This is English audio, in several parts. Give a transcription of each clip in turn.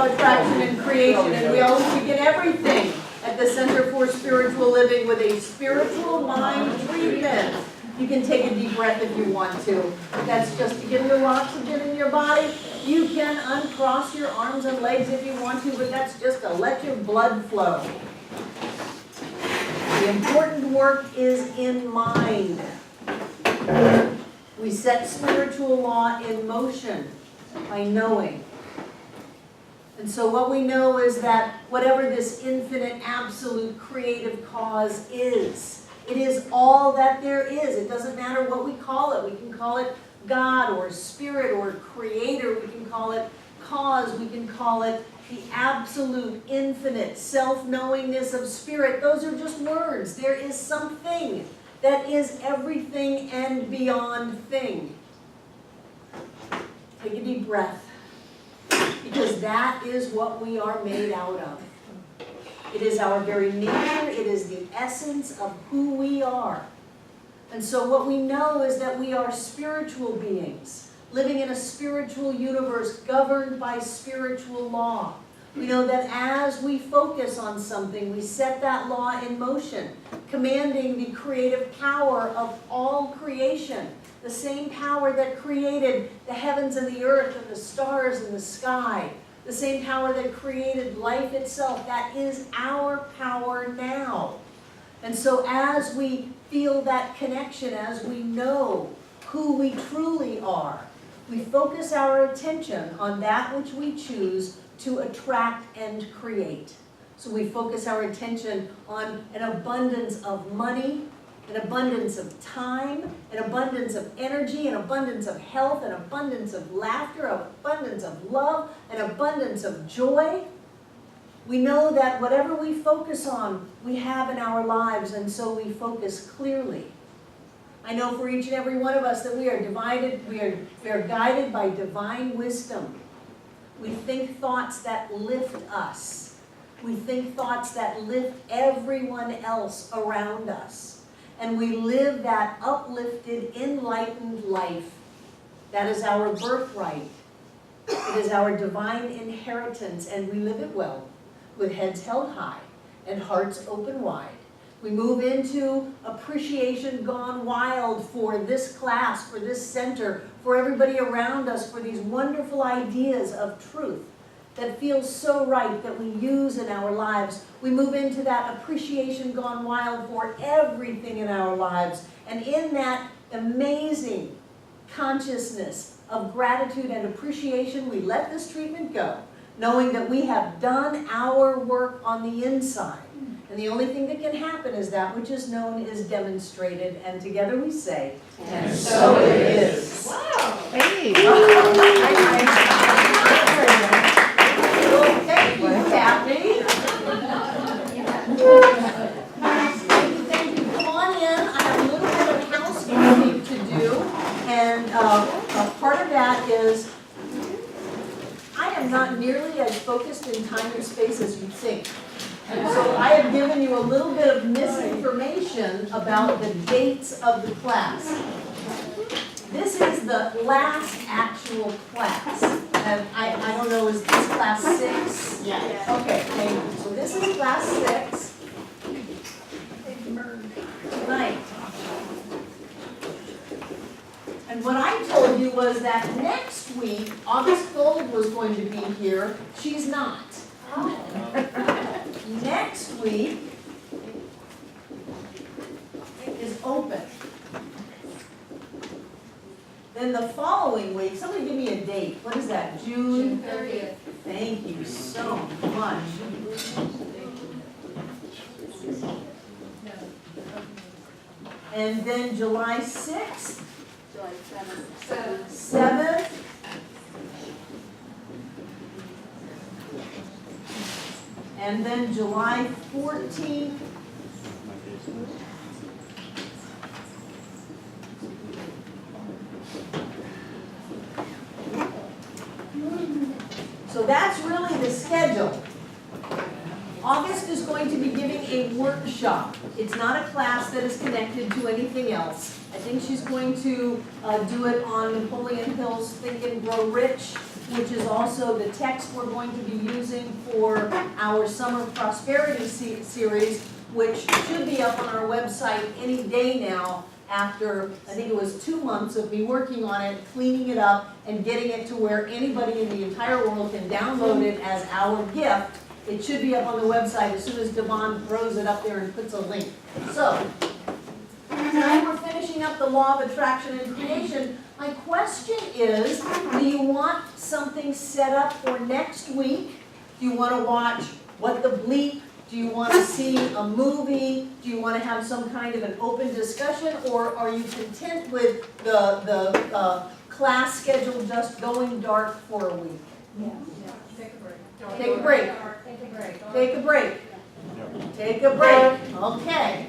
of attraction and creation, and we always begin everything at the Center for Spiritual Living with a spiritual mind treatment. You can take a deep breath if you want to. That's just to get a little oxygen in your body. You can uncross your arms and legs if you want to, but that's just to let your blood flow. The important work is in mind. We set spiritual law in motion by knowing. And so what we know is that whatever this infinite, absolute, creative cause is, it is all that there is. It doesn't matter what we call it. We can call it God or Spirit or Creator. We can call it cause. We can call it the absolute, infinite self-knowingness of Spirit. Those are just words. There is something that is everything and beyond thing. Take a deep breath. Because that is what we are made out of. It is our very nature. It is the essence of who we are. And so what we know is that we are spiritual beings, living in a spiritual universe governed by spiritual law. We know that as we focus on something, we set that law in motion, commanding the creative power of all creation, the same power that created the heavens and the earth and the stars and the sky, the same power that created life itself. That is our power now. And so as we feel that connection, as we know who we truly are, we focus our attention on that which we choose to attract and create. So we focus our attention on an abundance of money, an abundance of time, an abundance of energy, an abundance of health, an abundance of laughter, an abundance of love, an abundance of joy. We know that whatever we focus on, we have in our lives, and so we focus clearly. I know for each and every one of us that we are guided by divine wisdom. We think thoughts that lift us. We think thoughts that lift everyone else around us. And we live that uplifted, enlightened life. That is our birthright. It is our divine inheritance, and we live it well, with heads held high and hearts open wide. We move into appreciation gone wild for this class, for this center, for everybody around us, for these wonderful ideas of truth that feels so right that we use in our lives. We move into that appreciation gone wild for everything in our lives. And in that amazing consciousness of gratitude and appreciation, we let this treatment go, knowing that we have done our work on the inside. And the only thing that can happen is that which is known is demonstrated. And together we say, and so it is. Wow. Hey. Well, thank you, Kathy. Thank you. Come on in. I have a little bit of housekeeping to do. And part of that is I am not nearly as focused in time and space as you think. So I have given you a little bit of misinformation about the dates of the class. This is the last actual class. And I don't know, is this class 6? Yeah. Okay, thank you. So this is class 6. Tonight. And what I told you was that next week, August Gold was going to be here. She's not. Next week is open. Then the following week, somebody give me a date. What is that? June 30th. Thank you so much. And then July 6th. July 7th. 7th. And then July 14th. So that's really the schedule. August is going to be giving a workshop. It's not a class that is connected to anything else. I think she's going to do it on Napoleon Hill's Think and Grow Rich. which is also the text we're going to be using for our Summer Prosperity Series, which should be up on our website any day now after, I think it was 2 months of me working on it, cleaning it up, and getting it to where anybody in the entire world can download it as our gift. It should be up on the website as soon as Devon throws it up there and puts a link. So, tonight we're finishing up the law of attraction and creation. My question is, do you want something set up for next week? Do you want to watch What the Bleep? Do you want to see a movie? Do you want to have some kind of an open discussion? Or are you content with the class schedule just going dark for a week? Yeah. Take a break. Take a break. Take a break. Take a break. Take a break. Okay.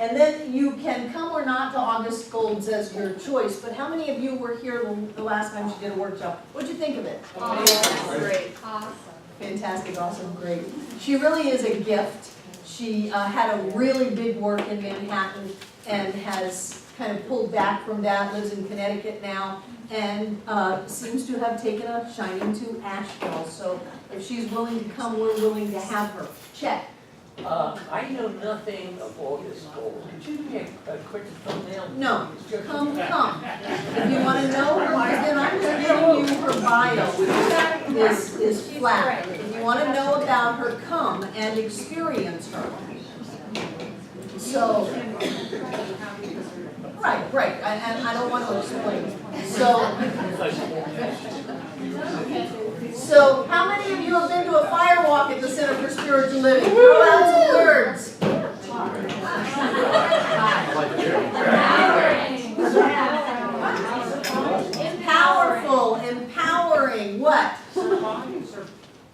And then you can come or not to August Gold's as your choice, but how many of you were here the last time she did a workshop? What'd you think of it? Great. Awesome. Fantastic, awesome, great. She really is a gift. She had a really big work in Manhattan and has kind of pulled back from that, lives in Connecticut now, and seems to have taken a shining to Asheville. So if she's willing to come, we're willing to have her. Check. I know nothing of August Gold. Could you give me a quick thumbnail? No, come. If you want to know her, then I'm just giving you her bio, is flat. If you want to know about her, come and experience her. So, right, and I don't want to explain. So how many of you have been to a fire walk at the Center for Spiritual Living? Throw out some words. Powerful, empowering, what?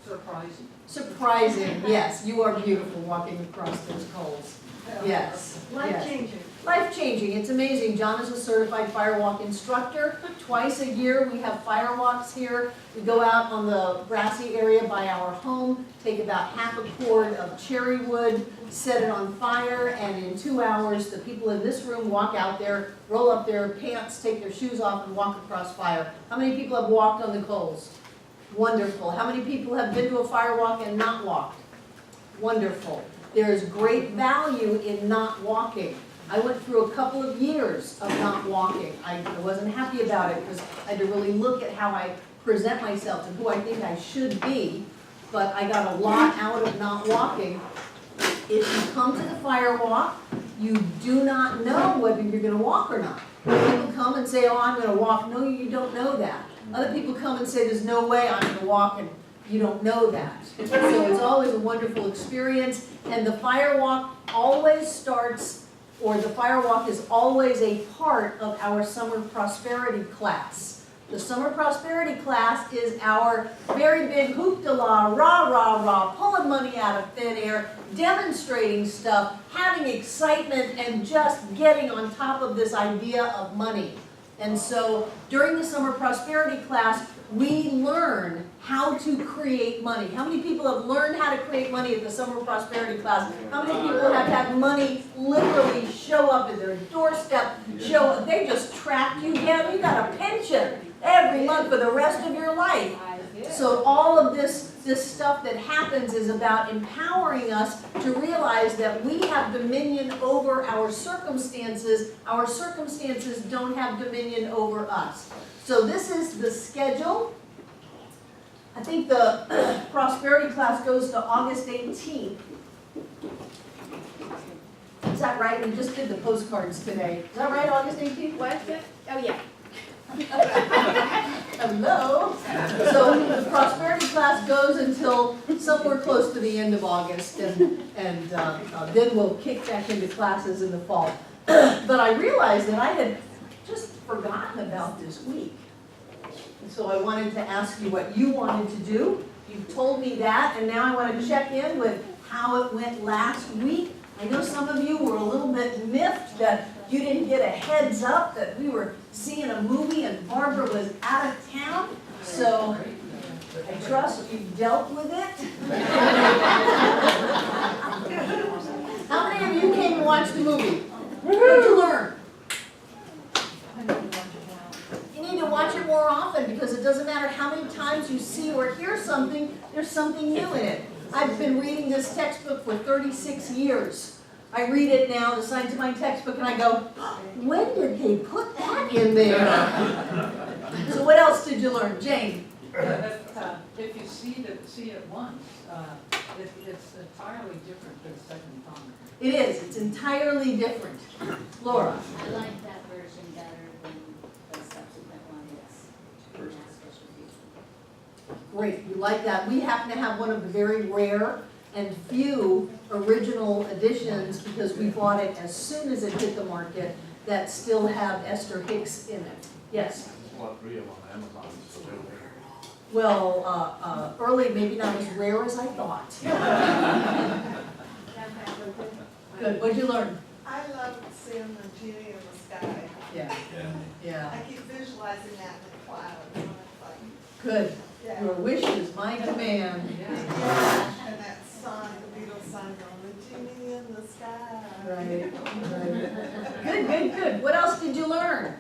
Surprising. Surprising, yes. You are beautiful walking across those coals. Yes. Life-changing. Life-changing, it's amazing. John is a certified firewalk instructor. Twice a year we have firewalks here. We go out on the grassy area by our home, take about half a cord of cherry wood, set it on fire, and in 2 hours the people in this room walk out there, roll up their pants, take their shoes off, and walk across fire. How many people have walked on the coals? Wonderful. How many people have been to a firewalk and not walked? Wonderful. There is great value in not walking. I went through a couple of years of not walking. I wasn't happy about it because I had to really look at how I present myself and who I think I should be, but I got a lot out of not walking. If you come to the fire walk, you do not know whether you're going to walk or not. People come and say, oh, I'm going to walk. No, you don't know that. Other people come and say, there's no way I'm going to walk, and you don't know that. So it's always a wonderful experience, and the fire walk always starts, or the firewalk is always a part of our Summer Prosperity class. The Summer Prosperity class is our very big hoop-de-la, rah, pulling money out of thin air, demonstrating stuff, having excitement, and just getting on top of this idea of money. And so during the Summer Prosperity class, we learn how to create money. How many people have learned how to create money at the Summer Prosperity class? How many people have had money literally show up at their doorstep, they just track you down, you got a pension every month for the rest of your life. So all of this stuff that happens is about empowering us to realize that we have dominion over our circumstances. Our circumstances don't have dominion over us. So this is the schedule. I think the prosperity class goes to August 18th. Is that right? We just did the postcards today. Is that right, August 18th? What's it? Oh, yeah. Hello. So the prosperity class goes until somewhere close to the end of August, and then we'll kick back into classes in the fall. But I realized that I had just forgotten about this week. And so I wanted to ask you what you wanted to do. You've told me that, and now I want to check in with how it went last week. I know some of you were a little bit miffed that you didn't get a heads up that we were seeing a movie and Barbara was out of town. So I trust you dealt with it. How many of you came to watch the movie? What did you learn? often, because it doesn't matter how many times you see or hear something, there's something new in it. I've been reading this textbook for 36 years. I read it now, the signs of my textbook, and I go, when did they put that in there? So what else did you learn? Jane? If you see it once, it's entirely different the second time. It is, it's entirely different. Laura? I like that version better than the subsequent one, yes. Mass distribution. Great, you like that. We happen to have one of the very rare and few original editions, because we bought it as soon as it hit the market, that still have Esther Hicks in it. Yes? I bought 3 of them on Amazon, so they're there. Well, early, maybe not as rare as I thought. Good, what'd you learn? I love seeing the genie in the sky. Yeah, yeah, I keep visualizing that in the clouds. And it's like, good. yeah. Your wish is my command. Yeah. And that song, the Beatles song, the genie in the sky. Right, right. Good, good, good. What else did you learn?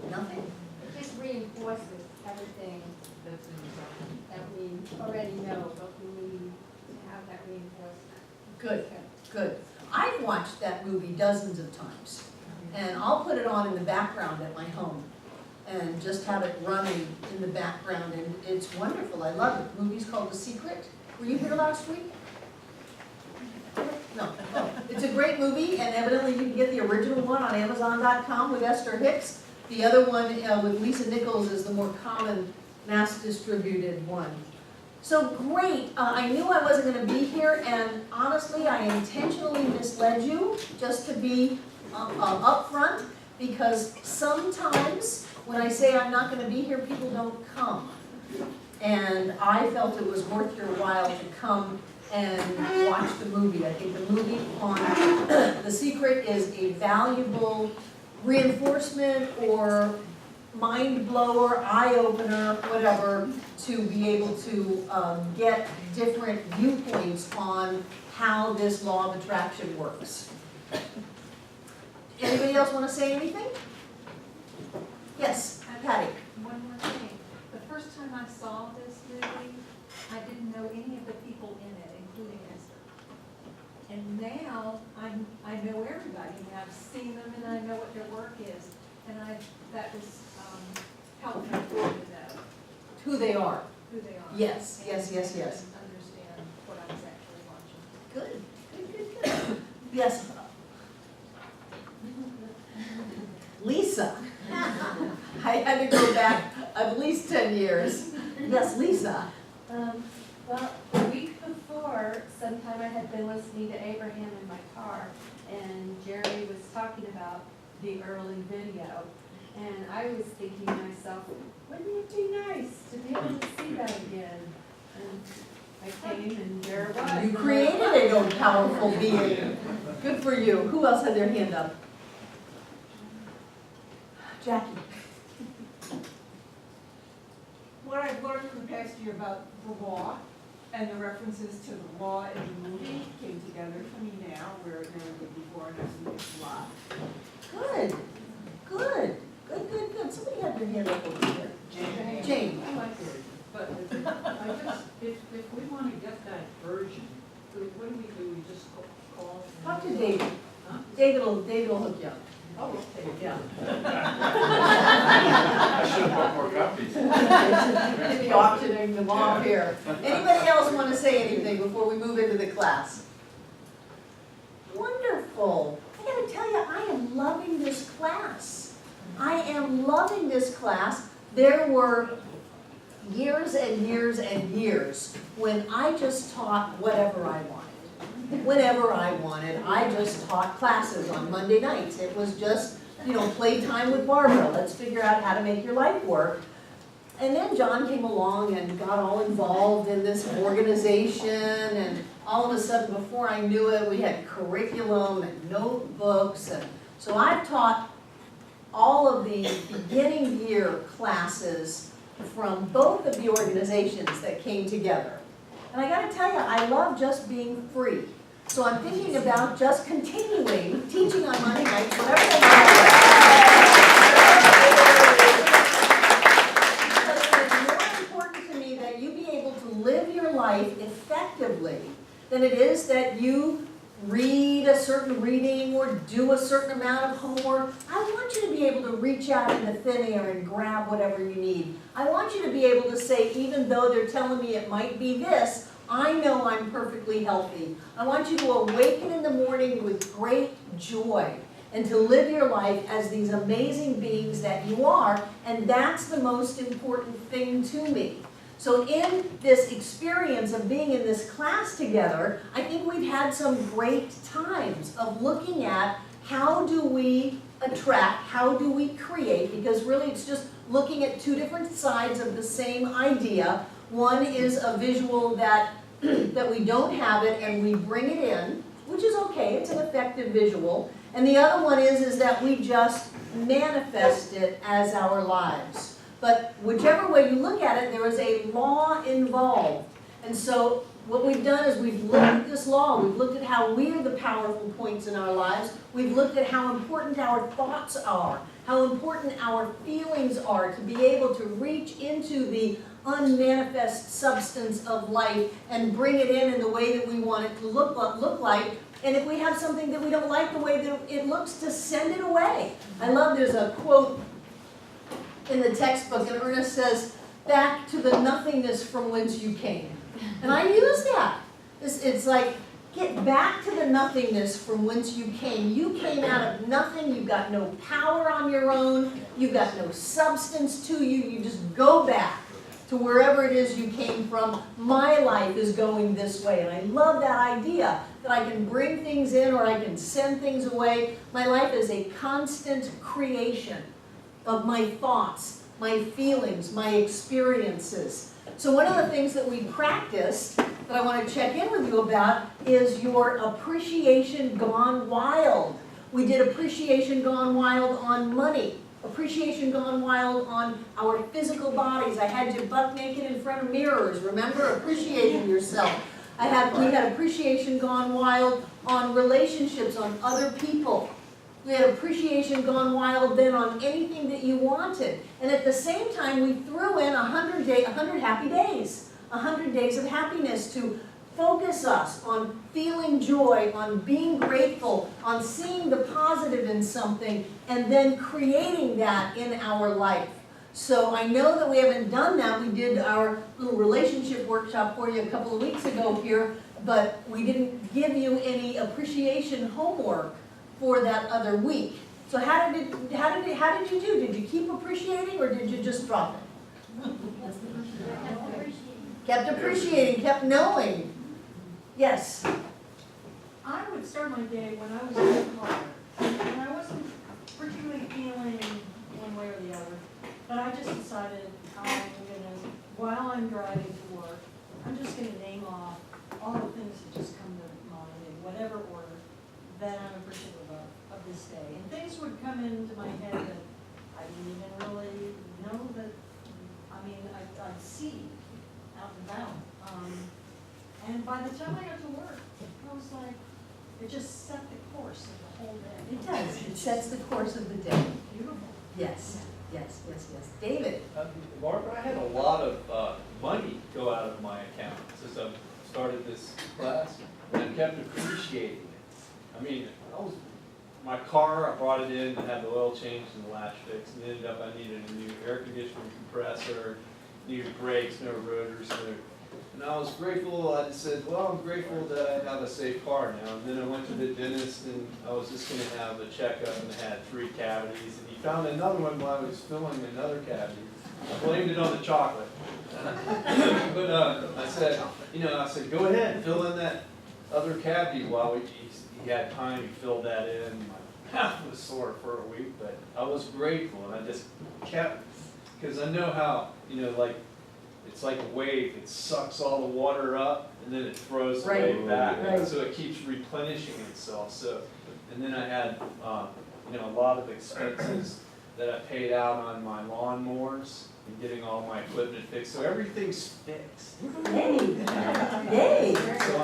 Nothing? It just reinforces everything That's in the second. that we already know, but we need to have that reinforcement. Good, good. I've watched that movie dozens of times, and I'll put it on in the background at my home and just have it running in the background, and it's wonderful. I love it. The movie's called The Secret. Were you here last week? No. Oh. It's a great movie, and evidently you can get the original one on Amazon.com with Esther Hicks. The other one with Lisa Nichols is the more common mass distributed one. So great, I knew I wasn't going to be here, and honestly I intentionally misled you just to be upfront, because sometimes when I say I'm not going to be here, people don't come. And I felt it was worth your while to come and watch the movie. I think the movie on The Secret is a valuable reinforcement or mind blower, eye opener, whatever, to be able to get different viewpoints on how this law of attraction works. Anybody else want to say anything? Yes, Patty. One more thing. The first time I saw this movie, I didn't know any of the people in it, including Esther. And now I know everybody, and I've seen them, and I know what their work is. And that was helpful to know Who they are. who they are. Yes, yes, yes, yes. And understand what I was actually watching. Good, good, good, good. Yes. Lisa. I had to go back at least 10 years. Yes, Lisa. Well, the week before, sometime I had been listening to Abraham in my car, and Jerry was talking about the early video. And I was thinking to myself, wouldn't it be nice to be able to see that again? And I came and there it was. You created a own powerful being. Good for you. Who else had their hand up? Jackie. What I've learned from the past year about the law and the references to the law in the movie came together for me now, where it never did before, and I've seen it a lot. Good, good, good, good, good. Somebody had their hand up over here. Jane. I like it, but if we want to get that version, what do? We just call? Talk to David. Huh? David will hook you up. Oh, okay. Yeah. I should have bought more copies. Maybe auctioning them off here. Anybody else want to say anything before we move into the class? Wonderful. I gotta tell you, I am loving this class. I am loving this class. There were years and years and years when I just taught whatever I wanted. Whenever I wanted, I just taught classes on Monday nights. It was just, playtime with Barbara. Let's figure out how to make your life work. And then John came along and got all involved in this organization, and all of a sudden, before I knew it, we had curriculum and notebooks. And so I've taught all of the beginning year classes from both of the organizations that came together. And I gotta tell you, I love just being free. So I'm thinking about just continuing teaching on Monday nights, whatever they than it is that you read a certain reading or do a certain amount of homework. I want you to be able to reach out into thin air and grab whatever you need. I want you to be able to say, even though they're telling me it might be this, I know I'm perfectly healthy. I want you to awaken in the morning with great joy and to live your life as these amazing beings that you are, and that's the most important thing to me. So in this experience of being in this class together, I think we've had some great times of looking at how do we attract, how do we create, because really it's just looking at two different sides of the same idea. One is a visual that, that we don't have it and we bring it in, which is okay, it's an effective visual. And the other one is that we just manifest it as our lives. But whichever way you look at it, there is a law involved. And so what we've done is we've looked at this law, we've looked at how we are the powerful points in our lives, we've looked at how important our thoughts are, how important our feelings are to be able to reach into the unmanifest substance of life and bring it in the way that we want it to look like. And if we have something that we don't like the way that it looks, to send it away. I love, there's a quote in the textbook, and Ernest says, back to the nothingness from whence you came. And I use that. It's like, get back to the nothingness from whence you came. You came out of nothing. You've got no power on your own. You've got no substance to you. You just go back to wherever it is you came from. My life is going this way. And I love that idea that I can bring things in or I can send things away. My life is a constant creation of my thoughts, my feelings, my experiences. So one of the things that we practiced that I want to check in with you about is your appreciation gone wild. We did appreciation gone wild on money, appreciation gone wild on our physical bodies. I had you buck naked in front of mirrors, remember? Appreciating yourself. We had appreciation gone wild on relationships, on other people. We had appreciation gone wild then on anything that you wanted. And at the same time, we threw in 100 happy days, 100 days of happiness to focus us on feeling joy, on being grateful, on seeing the positive in something, and then creating that in our life. So I know that we haven't done that. We did our little relationship workshop for you a couple of weeks ago here, but we didn't give you any appreciation homework for that other week. So how did you do? Did you keep appreciating or did you just drop it? Kept appreciating, kept knowing. Yes. I would start my day when I was in the car, and I wasn't particularly feeling one way or the other, but I just decided while I'm driving to work, I'm just gonna name off all the things that just come to mind in whatever order that I'm appreciative of this day. And things would come into my head that I didn't even really know that, I'd see out and about. And by the time I got to work, I was like, it just set the course of the whole day. It does. It sets the course of the day. Beautiful. Yes. David? Barbara, I had a lot of money go out of my account since I started this class, and I kept appreciating it. My car, I brought it in, I had the oil changed and the latch fixed, and ended up I needed a new air conditioning compressor, needed brakes, no rotors, and I was grateful. I just said, well, I'm grateful that I have a safe car now. And then I went to the dentist, and I was just going to have a checkup, and I had 3 cavities, and he found another one while I was filling another cavity. I blamed it on the chocolate. But I said, go ahead, fill in that other cavity while he had time. He filled that in. My mouth was sore for a week, but I was grateful, and I just kept, because I know how, it's like a wave. It sucks all the water up, and then it throws the wave back. Right. So it keeps replenishing itself. So, and then I had, a lot of expenses that I paid out on my lawnmowers and getting all my equipment fixed. So everything's fixed. Yay! Yay! So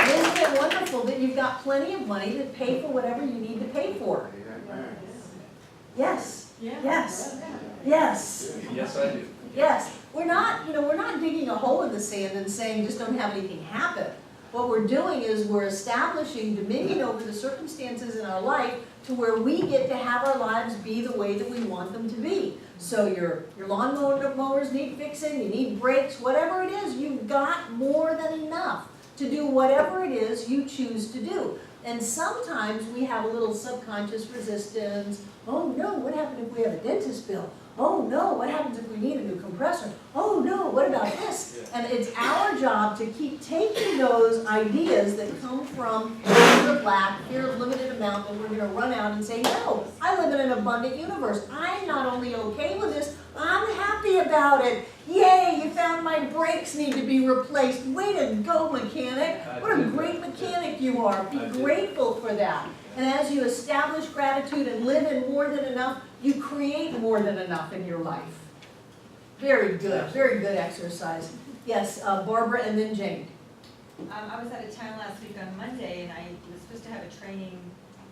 Isn't it wonderful that you've got plenty of money to pay for whatever you need to pay for? Yes. Yeah. Yes. Yes. yes, I do. Yes. we're not digging a hole in the sand and saying just don't have anything happen. What we're doing is we're establishing dominion over the circumstances in our life to where we get to have our lives be the way that we want them to be. So your lawn mowers need fixing, you need brakes, whatever it is, you've got more than enough to do whatever it is you choose to do. And sometimes we have a little subconscious resistance. Oh no, what happened if we have a dentist bill? Oh no, what happens if we need a new compressor? Oh no, what about this? And it's our job to keep taking those ideas that come from fear of lack, fear of limited amount, and we're gonna run out and say, no, I live in an abundant universe. I'm not only okay with this, I'm happy about it. Yay, you found my brakes need to be replaced. Way to go, mechanic. What a great mechanic you are. Be grateful for that. And as you establish gratitude and live in more than enough, you create more than enough in your life. Very good exercise. Yes, Barbara and then Jane. I was out of town last week on Monday, and I was supposed to have a training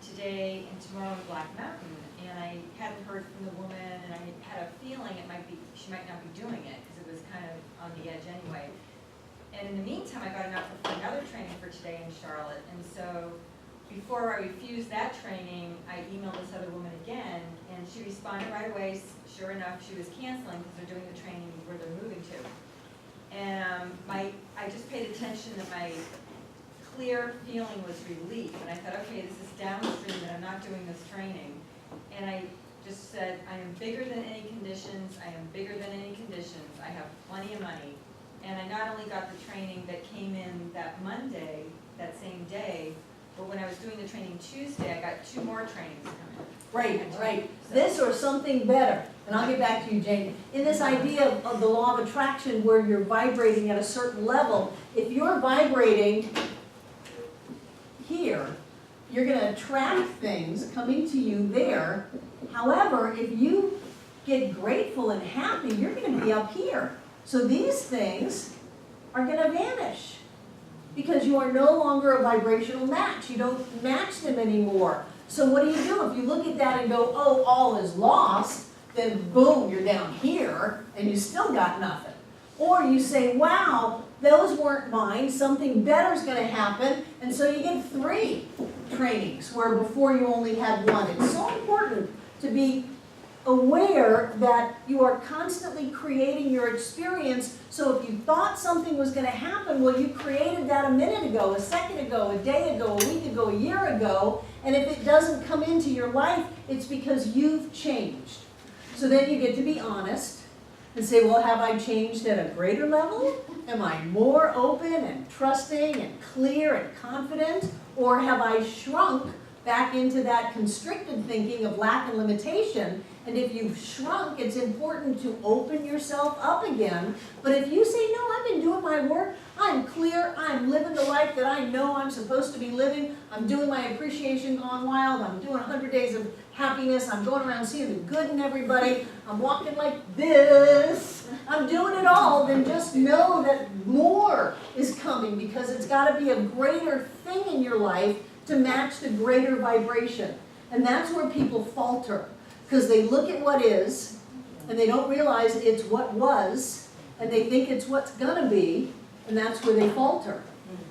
today and tomorrow in Black Mountain, and I hadn't heard from the woman, and I had a feeling she might not be doing it, because it was kind of on the edge anyway. And in the meantime, I got an offer for another training for today in Charlotte, and so before I refused that training, I emailed this other woman again, and she responded right away. Sure enough, she was canceling because they're doing the training where they're moving to. And I just paid attention that my clear feeling was relief, and I thought, okay, this is downstream that I'm not doing this training. And I just said, I am bigger than any conditions, I am bigger than any conditions, I have plenty of money. And I not only got the training that came in that Monday, that same day, but when I was doing the training Tuesday, I got 2 more trainings coming. Right. This or something better. And I'll get back to you, Jane. In this idea of the law of attraction where you're vibrating at a certain level, if you're vibrating here, you're going to attract things coming to you there. However, if you get grateful and happy, you're going to be up here. So these things are going to vanish because you are no longer a vibrational match. You don't match them anymore. So what do? If you look at that and go, oh, all is lost, then boom, you're down here and you still got nothing. Or you say, wow, those weren't mine, something better is going to happen, and so you get 3 trainings where before you only had 1. It's so important to be aware that you are constantly creating your experience. So if you thought something was going to happen, well, you created that a minute ago, a second ago, a day ago, a week ago, a year ago, and if it doesn't come into your life, it's because you've changed. So then you get to be honest and say, well, have I changed at a greater level? Am I more open and trusting and clear and confident? Or have I shrunk back into that constricted thinking of lack and limitation? And if you've shrunk, it's important to open yourself up again. But if you say, no, I've been doing my work, I'm clear, I'm living the life that I know I'm supposed to be living, I'm doing my appreciation gone wild, I'm doing 100 days of happiness, I'm going around seeing the good in everybody, I'm walking like this, I'm doing it all, then just know that more is coming because it's got to be a greater thing in your life to match the greater vibration. And that's where people falter. Because they look at what is, and they don't realize it's what was, and they think it's what's gonna be, and that's where they falter.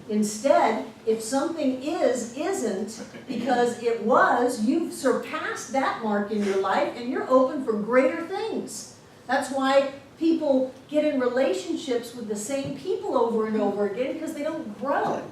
Instead, if something isn't, because it was, you've surpassed that mark in your life, and you're open for greater things. That's why people get in relationships with the same people over and over again, because they don't grow.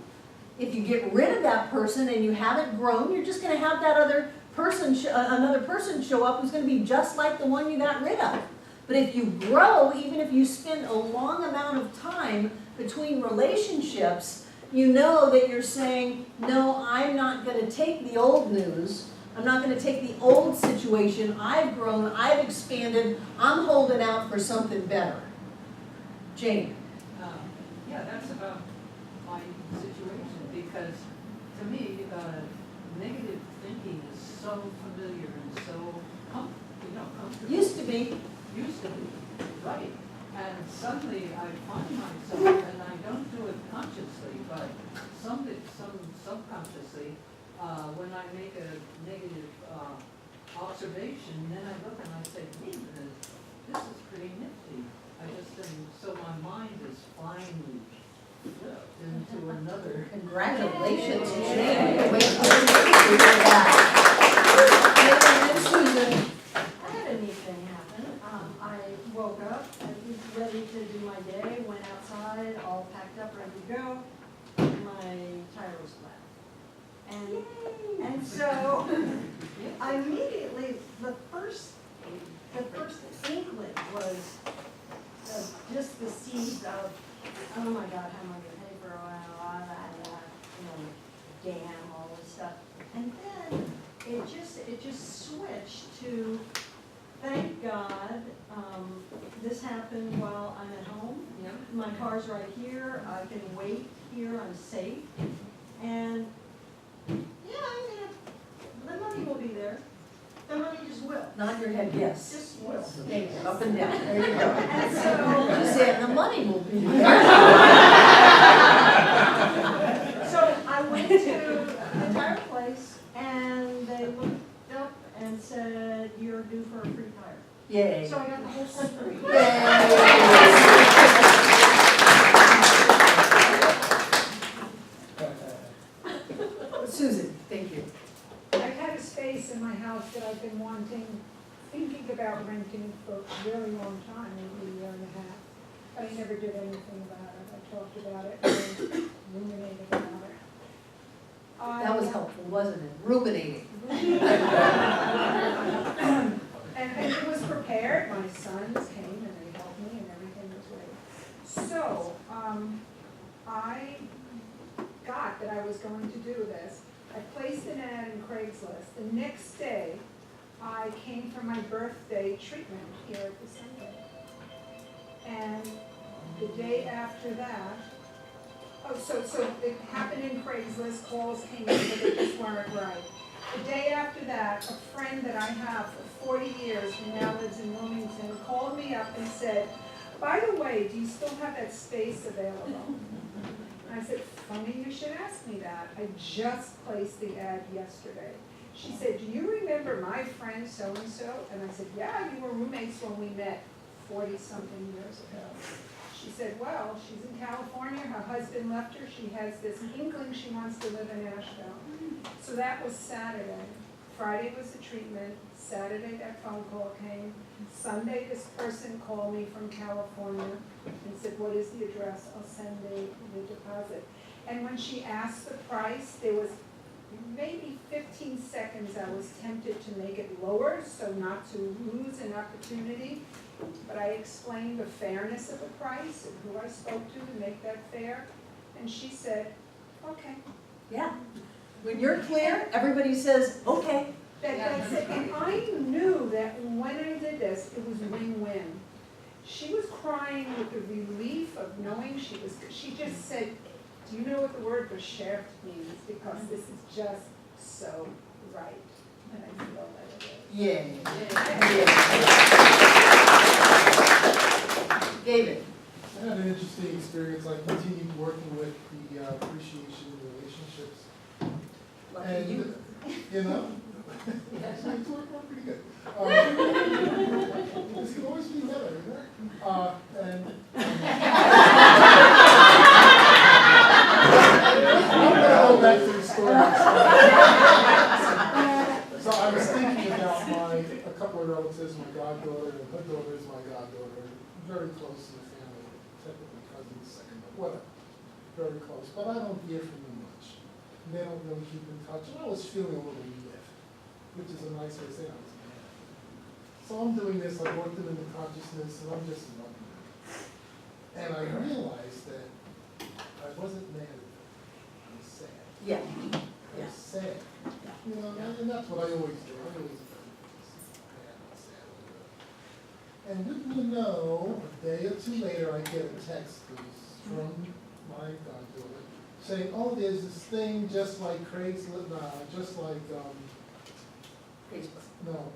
If you get rid of that person and you haven't grown, you're just gonna have that other person, another person show up who's going to be just like the one you got rid of. But if you grow, even if you spend a long amount of time between relationships, you know that you're saying, no, I'm not going to take the old news. I'm not going to take the old situation. I've grown, I've expanded, I'm holding out for something better. Jane. Yeah, that's about my situation because to me, negative thinking is so familiar and so comfortable. Used to be, right. And suddenly I find myself, and I don't do it consciously, but some subconsciously, when I make a negative observation, then I look and I say, wait a minute, this is pretty nifty. so my mind is finally flipped into another. Congratulations, Yay. Jane. Wait till you hear that. And then Susan. I had a neat thing happen. I woke up, I was ready to do my day, went outside, all packed up, ready to go, and my tire was flat. And so, I immediately, the first inkling was just the seeds of, oh my God, how am I gonna pay for a while, damn, all this stuff. And then it just switched to, thank God, this happened while I'm at home. My car's right here, I can wait here, I'm safe. And, the money will be there. The money just will. Nod your head, yes. Just will. Thank you. Up and down, there you go. And so, You said the money will be there. so I went to the tire place and they looked up and said, you're due for a free tire. Yay. So I got the whole set free. Susan, thank you. I've had a space in my house that I've been thinking about renting for a really long time, maybe a year and a half. But I never did anything about it. I talked about it and ruminated about it. That was helpful, wasn't it? Ruminating. And it was prepared, my sons came and they helped me and everything was ready. So, I got that I was going to do this. I placed an ad in Craigslist. The next day, I came for my birthday treatment here at the center. And the day after that, so it happened in Craigslist, calls came in, but they just weren't right. The day after that, a friend that I have for 40 years who now lives in Wilmington called me up and said, by the way, do you still have that space available? And I said, funny you should ask me that. I just placed the ad yesterday. She said, do you remember my friend so-and-so? And I said, yeah, you were roommates when we met 40-something years ago. She said, well, she's in California, her husband left her, she has this inkling she wants to live in Asheville. So that was Saturday. Friday was the treatment, Saturday that phone call came. Sunday this person called me from California and said, what is the address? I'll send the deposit. And when she asked the price, there was maybe 15 seconds I was tempted to make it lower so not to lose an opportunity. But I explained the fairness of the price and who I spoke to make that fair. And she said, okay. Yeah. When you're clear, everybody says, okay. That's it. And I knew that when I did this, it was win-win. She was crying with the relief of knowing she just said, do you know what the word geschäft means? Because this is just so right. And I feel that it is. Yay. David. I had an interesting experience. I continued working with the appreciation relationships. Lucky And, you. you know, it's working out pretty good. This can always be better, isn't it? I'm going to go back to the story. So I was thinking about a couple of relatives, my goddaughter, and her daughter is my goddaughter, very close in the family, technically cousins, second, but whatever, very close. But I don't hear from them much. They don't really keep in touch. And I was feeling a little miffed, which is a nice way of saying I was mad. So I'm doing this, I worked them into consciousness, and I'm just loving them. And I realized that I wasn't mad at them. I was sad. Yeah. I was sad. You know, and that's what I always do. I always do. Mad, sad, whatever. And wouldn't you know, a day or two later, I get a text from my goddaughter saying, oh, there's this thing just like Craigslist, just like, Facebook. no,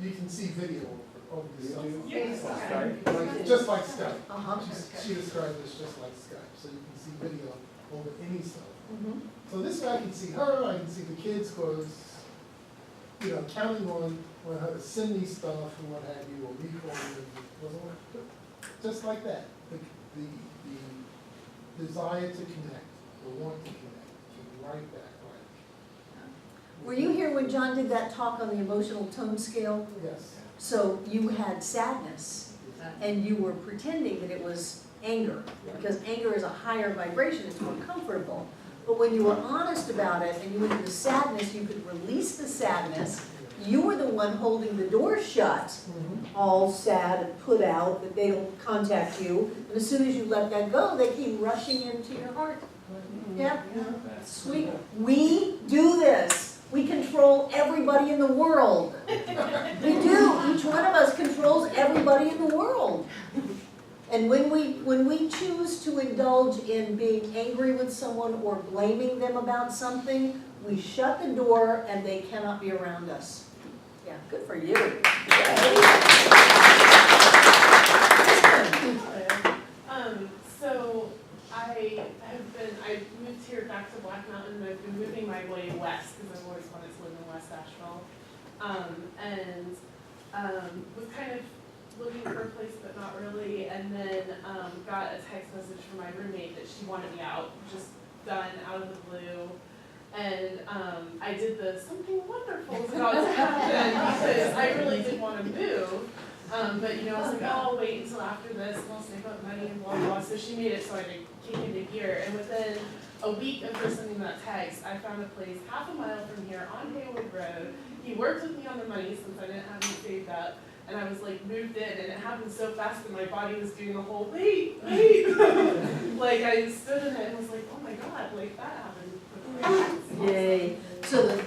you can see video over the cell phone. Skype. Just like Skype. Uh-huh. She described this just like Skype, so you can see video over any cell phone. Mhm. So this way I can see her, I can see the kids, because you know, counting on her to send me stuff and what have you, or me calling them, wasn't just like that. The desire to connect, the want to connect, came right back, right? Were you here when John did that talk on the emotional tone scale? Yes. So you had sadness, and you were pretending that it was anger, because anger is a higher vibration, it's more comfortable. But when you were honest about it, and you went into sadness, you could release the sadness. You were the one holding the door shut, all sad and put out, that they don't contact you. And as soon as you let that go, they came rushing into your heart. Yeah, sweet. We do this. We control everybody in the world. We do. Each one of us controls everybody in the world. And when we choose to indulge in being angry with someone or blaming them about something, we shut the door and they cannot be around us. Yeah, good for you. So I moved here back to Black Mountain, and I've been moving my way west because I've always wanted to live in West Asheville. Was kind of looking for a place but not really, and then got a text message from my roommate that she wanted me out, just done out of the blue. And I did the something wonderful is about to happen because I really did want to move. But you know, I was like, oh, I'll wait until after this and I'll save up money and blah, blah, blah. So she made it so I could kick into gear. And within a week of her sending that text, I found a place half a mile from here on Haywood Road. He worked with me on the money since I didn't have any saved up. And I was like moved in, and it happened so fast that my body was doing the whole wait. Like I stood in it and was like, oh my God, like that happened. Yay. So the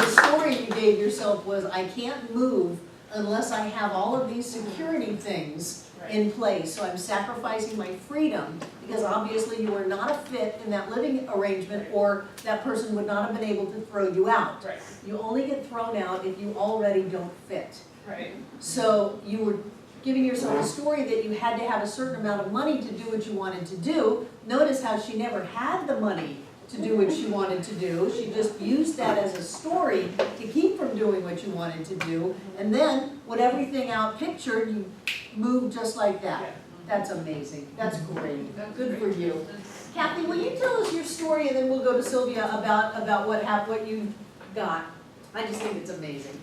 story you gave yourself was, I can't move unless I have all of these security things in place. So I'm sacrificing my freedom because obviously you are not a fit in that living arrangement, or that person would not have been able to throw you out. Right. You only get thrown out if you already don't fit. Right. So you were giving yourself a story that you had to have a certain amount of money to do what you wanted to do. Notice how she never had the money to do what she wanted to do. She just used that as a story to keep from doing what you wanted to do. And then, with everything out pictured, you moved just like that. That's amazing. That's great. Good for you. Kathy, will you tell us your story, and then we'll go to Sylvia about what you got. I just think it's amazing.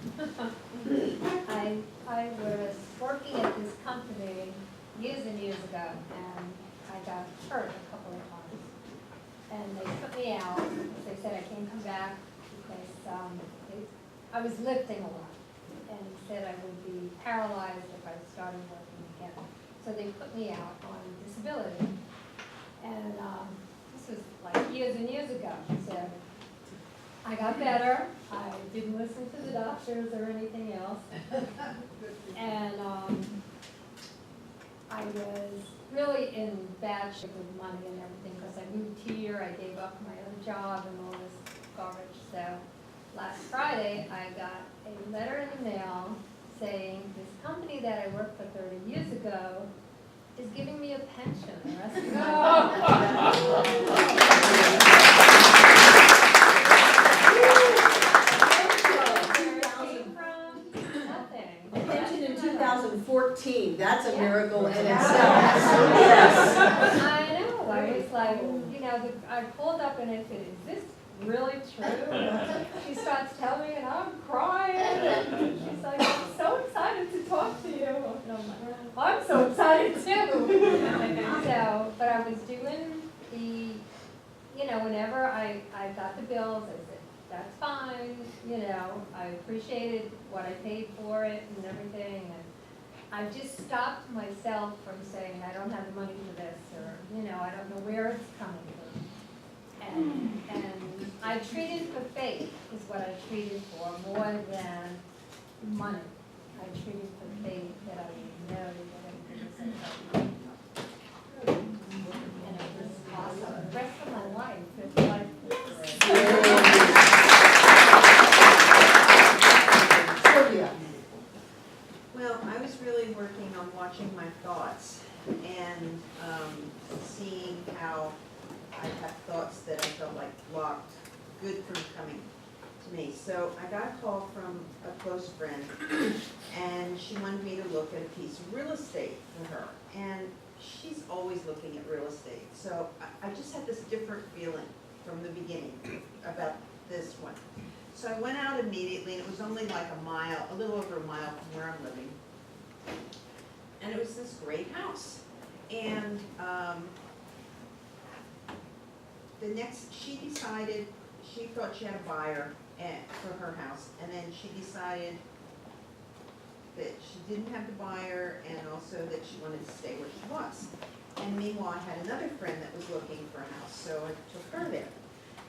I was working at this company years and years ago, and I got hurt a couple of times. And they put me out. They said I can't come back because I was lifting a lot, and said I would be paralyzed if I started working again. So they put me out on disability. And this was like years and years ago. So I got better. I didn't listen to the doctors or anything else. And I was really in bad shape with money and everything because I moved here, I gave up my other job and all this garbage. So last Friday, I got a letter in the mail saying this company that I worked for 30 years ago is giving me a pension the rest of my life. Pension in 2014, that's a miracle in itself. Yes. I know, I was like, you know, I pulled up and I said, is this really true? And she starts telling me and I'm crying. And she's like, I'm so excited to talk to you. And I'm like, I'm so excited too. So, but I was doing the, you know, whenever I got the bills, I said, that's fine, you know, I appreciated what I paid for it and everything, and I just stopped myself from saying, I don't have the money for this, or, you know, I don't know where it's coming from. And I treated for faith is what I treated for more than money. I treated for faith that I would know that everything was okay. And it was awesome. The rest of my life, it's like, well, I was really working on watching my thoughts and seeing how I have thoughts that I felt like blocked good for coming to me. So I got a call from a close friend, and she wanted me to look at a piece of real estate for her. And she's always looking at real estate, so I just had this different feeling from the beginning about this one. So I went out immediately, and it was only like a little over a mile from where I'm living. And it was this great house. And she thought she had a buyer for her house, and then she decided that she didn't have the buyer, and also that she wanted to stay where she was. And meanwhile, I had another friend that was looking for a house, so I took her there.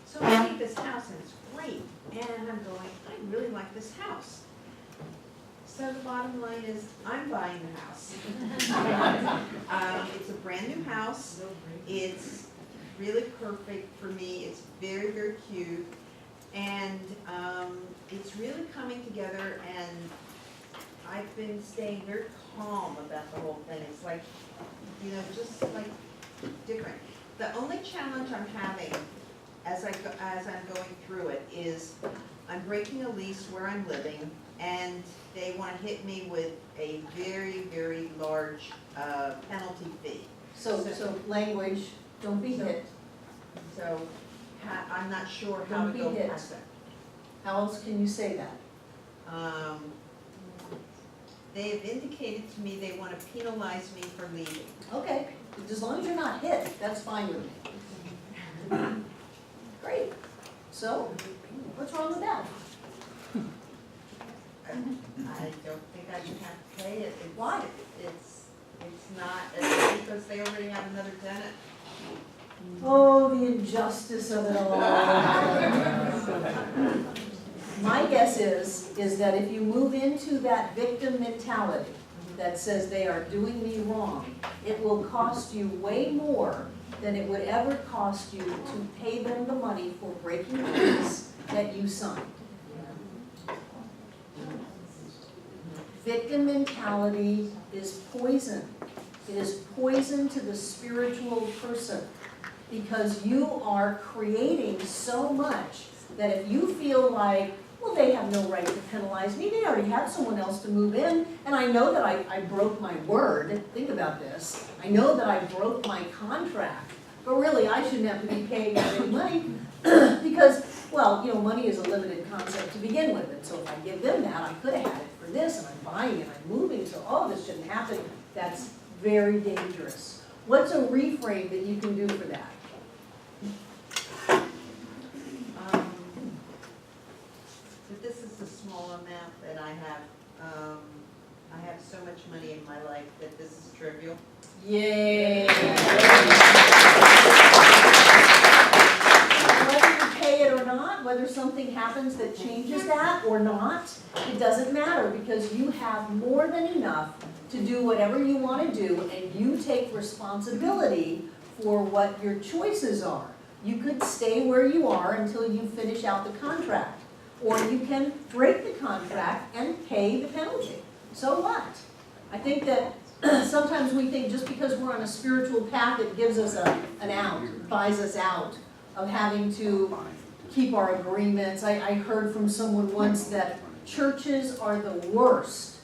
So I see this house, and it's great, and I'm going, I really like this house. So the bottom line is, I'm buying the house. It's a brand new house. It's really perfect for me. It's very, very cute. And it's really coming together, and I've been staying very calm about the whole thing. It's like, just like different. The only challenge I'm having as I'm going through it is I'm breaking a lease where I'm living, and they want to hit me with a very, very large penalty fee. So language, don't be hit. So I'm not sure how to go past that. How else can you say that? They have indicated to me they want to penalize me for leaving. Okay, as long as you're not hit, that's fine with me. Great. So, what's wrong with that? I don't think I should have to pay it. Why? It's not, because they already have another tenant. Oh, the injustice of it all. My guess is that if you move into that victim mentality that says they are doing me wrong, it will cost you way more than it would ever cost you to pay them the money for breaking the lease that you signed. Victim mentality is poison. It is poison to the spiritual person, because you are creating so much that if you feel like, well, they have no right to penalize me, they already have someone else to move in, and I know that I broke my word, think about this, I know that I broke my contract, but really I shouldn't have to be paying any money because, well, money is a limited concept to begin with, and so if I give them that, I could have had it for this, and I'm buying and I'm moving, so this shouldn't happen. That's very dangerous. What's a reframe that you can do for that? But this is a small amount that I have. I have so much money in my life that this is trivial. Yay! Whether you pay it or not, whether something happens that changes that or not, it doesn't matter, because you have more than enough to do whatever you want to do, and you take responsibility for what your choices are. You could stay where you are until you finish out the contract, or you can break the contract and pay the penalty. So what? I think that sometimes we think just because we're on a spiritual path, it gives us an out, buys us out of having to keep our agreements. I heard from someone once that churches are the worst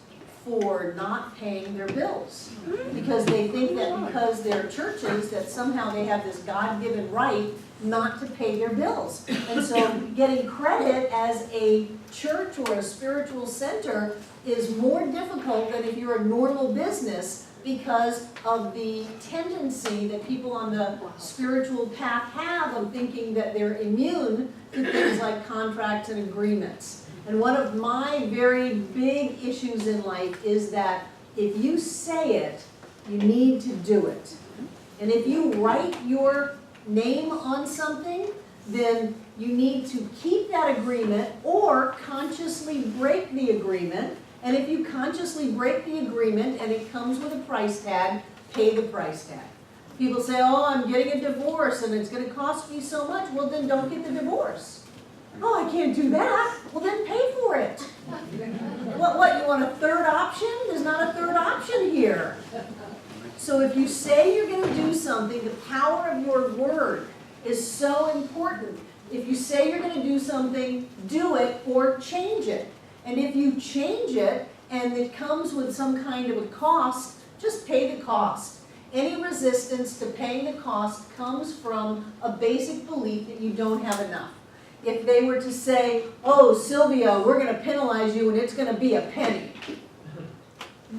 for not paying their bills, because they think that because they're churches that somehow they have this God-given right not to pay their bills. And so getting credit as a church or a spiritual center is more difficult than if you're a normal business, because of the tendency that people on the spiritual path have of thinking that they're immune to things like contracts and agreements. And one of my very big issues in life is that if you say it, you need to do it. And if you write your name on something, then you need to keep that agreement or consciously break the agreement. And if you consciously break the agreement and it comes with a price tag, pay the price tag. People say, oh, I'm getting a divorce and it's going to cost me so much. Well, then don't get the divorce. Oh, I can't do that. Well, then pay for it. What, you want a third option? There's not a third option here. So if you say you're going to do something, the power of your word is so important If you say you're gonna do something, do it or change it. And if you change it and it comes with some kind of a cost, just pay the cost. Any resistance to paying the cost comes from a basic belief that you don't have enough. If they were to say, oh, Sylvia, we're gonna penalize you and it's gonna be a penny,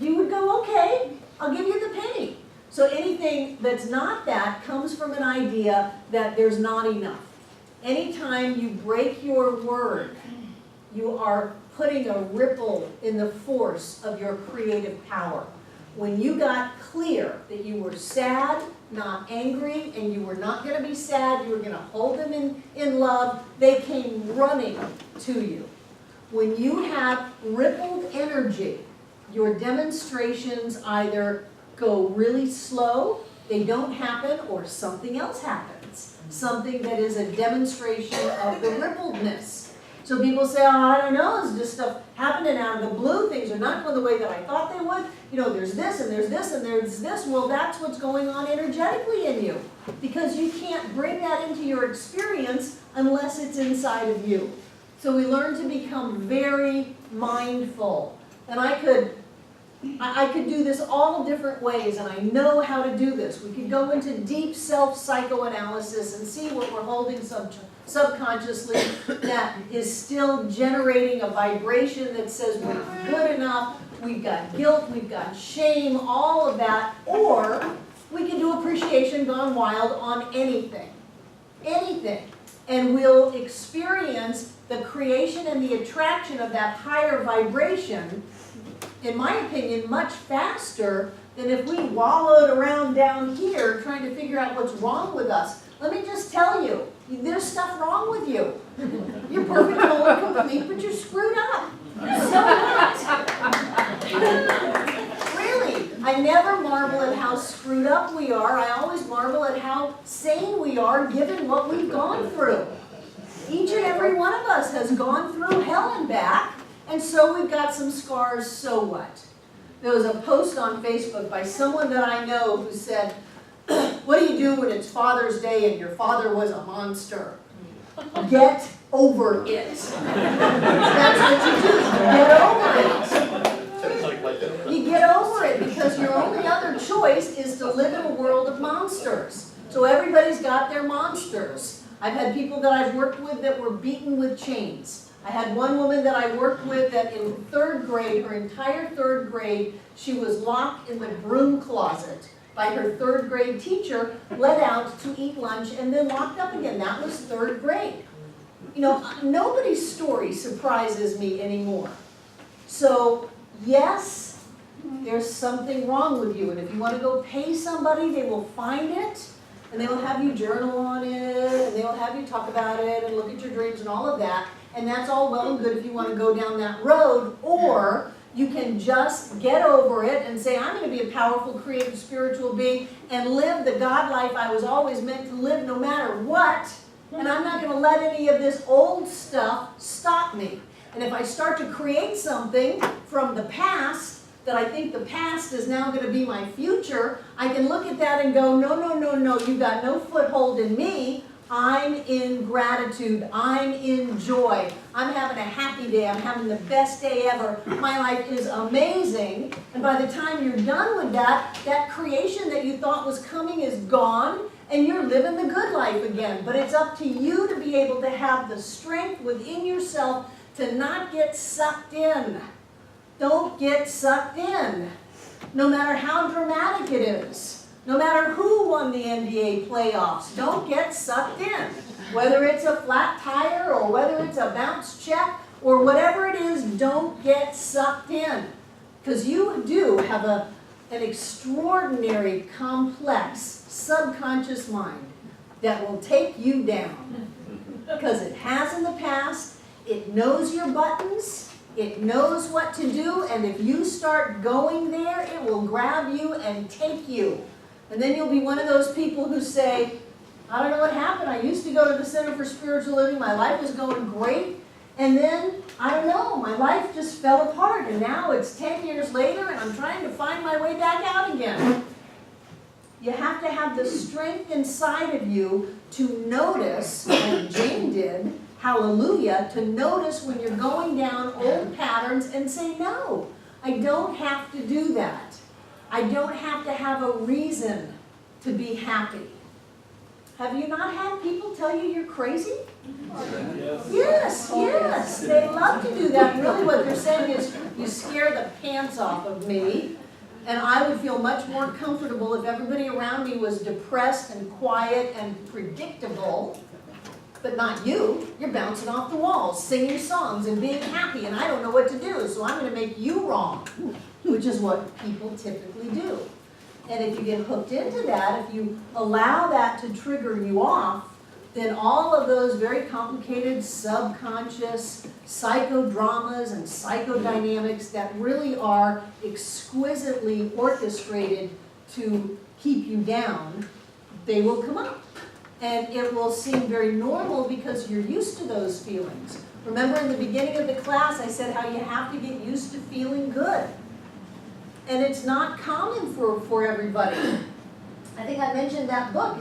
you would go, okay, I'll give you the penny. So anything that's not that comes from an idea that there's not enough. Anytime you break your word, you are putting a ripple in the force of your creative power. When you got clear that you were sad, not angry, and you were not going to be sad, you were going to hold them in love, they came running to you. When you have rippled energy, your demonstrations either go really slow, they don't happen, or something else happens. Something that is a demonstration of the rippledness. So people say, oh, I don't know, it's just stuff happening out of the blue, things are not going the way that I thought they would. You know, there's this and there's this and there's this. Well, that's what's going on energetically in you. Because you can't bring that into your experience unless it's inside of you. So we learn to become very mindful. And I could do this all different ways, and I know how to do this. We could go into deep self-psychoanalysis and see what we're holding subconsciously that is still generating a vibration that says we're not good enough, we've got guilt, we've got shame, all of that. Or we can do appreciation gone wild on anything. Anything. And we'll experience the creation and the attraction of that higher vibration, in my opinion, much faster than if we wallowed around down here trying to figure out what's wrong with us. Let me just tell you, there's stuff wrong with you. You're perfect, whole, and complete, but you're screwed up. So what? Really, I never marvel at how screwed up we are. I always marvel at how sane we are given what we've gone through. Each and every one of us has gone through hell and back. And so we've got some scars, so what? There was a post on Facebook by someone that I know who said, what do you do when it's Father's Day and your father was a monster? Get over it. That's what you do. Get over it. You get over it because your only other choice is to live in a world of monsters. So everybody's got their monsters. I've had people that I've worked with that were beaten with chains. I had one woman that I worked with that in third grade, her entire third grade, she was locked in the broom closet by her third grade teacher, let out to eat lunch, and then locked up again. That was third grade. You know, nobody's story surprises me anymore. So, yes, there's something wrong with you. And if you want to go pay somebody, they will find it, and they will have you journal on it, and they will have you talk about it, and look at your dreams and all of that. And that's all well and good if you want to go down that road, or you can just get over it and say, I'm going to be a powerful, creative, spiritual being and live the God life I was always meant to live no matter what, and I'm not going to let any of this old stuff stop me. And if I start to create something from the past, that I think the past is now going to be my future, I can look at that and go, no, no, no, no, you've got no foothold in me. I'm in gratitude, I'm in joy, I'm having a happy day, I'm having the best day ever, my life is amazing, and by the time you're done with that, that creation that you thought was coming is gone, and you're living the good life again. But it's up to you to be able to have the strength within yourself to not get sucked in. Don't get sucked in, no matter how dramatic it is. No matter who won the NBA playoffs, don't get sucked in. Whether it's a flat tire or whether it's a bounce check or whatever it is, don't get sucked in. Because you do have an extraordinary, complex, subconscious mind that will take you down. Because it has in the past, it knows your buttons, it knows what to do, and if you start going there, it will grab you and take you. And then you'll be one of those people who say, I don't know what happened. I used to go to the Center for Spiritual Living. My life was going great. And then, I don't know, my life just fell apart. And now it's 10 years later and I'm trying to find my way back out again. You have to have the strength inside of you to notice, like Jane did, hallelujah, to notice when you're going down old patterns and say, no, I don't have to do that. I don't have to have a reason to be happy. Have you not had people tell you you're crazy? Yes, yes, they love to do that. Really what they're saying is, you scare the pants off of me, and I would feel much more comfortable if everybody around me was depressed and quiet and predictable, but not you. You're bouncing off the walls, singing songs and being happy, and I don't know what to do, so I'm going to make you wrong, which is what people typically do. And if you get hooked into that, if you allow that to trigger you off, then all of those very complicated subconscious psychodramas and psychodynamics that really are exquisitely orchestrated to keep you down, they will come up. And it will seem very normal because you're used to those feelings. Remember in the beginning of the class, I said how you have to get used to feeling good. And it's not common for everybody. I think I mentioned that book.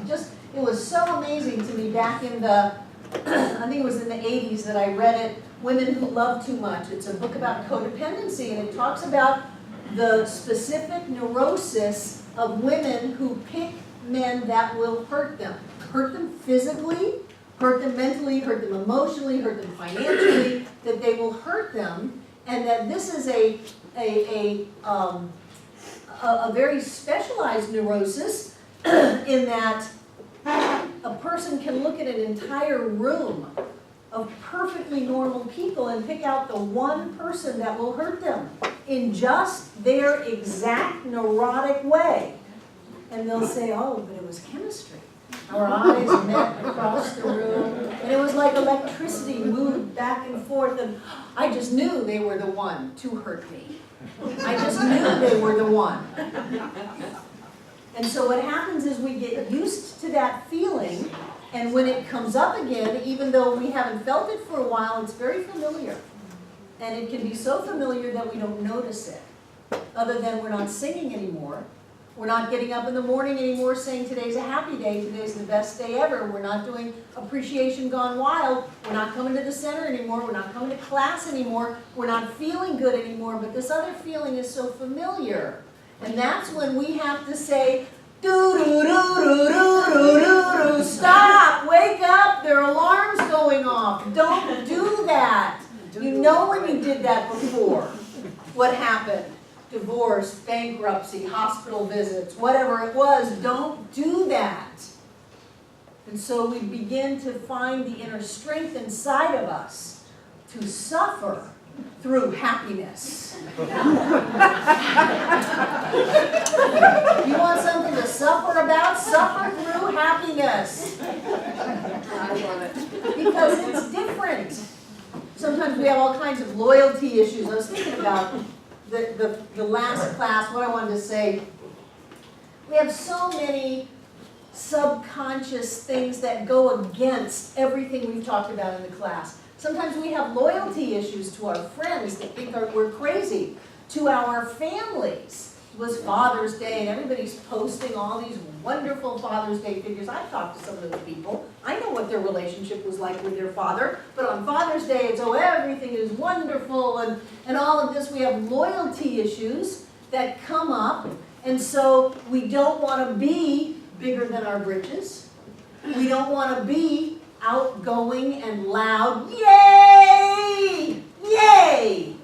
It was so amazing to me back in the, I think it was in the 80s that I read it, Women Who Love Too Much. It's a book about codependency, and it talks about the specific neurosis of women who pick men that will hurt them. Hurt them physically, hurt them mentally, hurt them emotionally, hurt them financially, that they will hurt them, and that this is a very specialized neurosis in that a person can look at an entire room of perfectly normal people and pick out the one person that will hurt them in just their exact neurotic way. And they'll say, oh, but it was chemistry. Our eyes met across the room, and it was like electricity moved back and forth, and I just knew they were the one to hurt me. I just knew they were the one. And so what happens is we get used to that feeling, and when it comes up again, even though we haven't felt it for a while, it's very familiar. And it can be so familiar that we don't notice it. Other than we're not singing anymore. We're not getting up in the morning anymore saying today's a happy day, today's the best day ever. We're not doing appreciation gone wild. We're not coming to the center anymore. We're not coming to class anymore. We're not feeling good anymore. But this other feeling is so familiar. And that's when we have to say, do-do-do-do-do-do-do-do, stop, wake up, there are alarms going off. Don't do that. You know when you did that before, what happened. Divorce, bankruptcy, hospital visits, whatever it was, don't do that. And so we begin to find the inner strength inside of us to suffer through happiness. You want something to suffer about? Suffer through happiness. I love it. Because it's different. Sometimes we have all kinds of loyalty issues. I was thinking about the last class, what I wanted to say. We have so many subconscious things that go against everything we've talked about in the class. Sometimes we have loyalty issues to our friends that think we're crazy, to our families. It was Father's Day and everybody's posting all these wonderful Father's Day figures. I've talked to some of those people. I know what their relationship was like with their father, but on Father's Day it's, oh, everything is wonderful and all of this. We have loyalty issues that come up, and so we don't want to be bigger than our britches. We don't want to be outgoing and loud. Yay! Yay!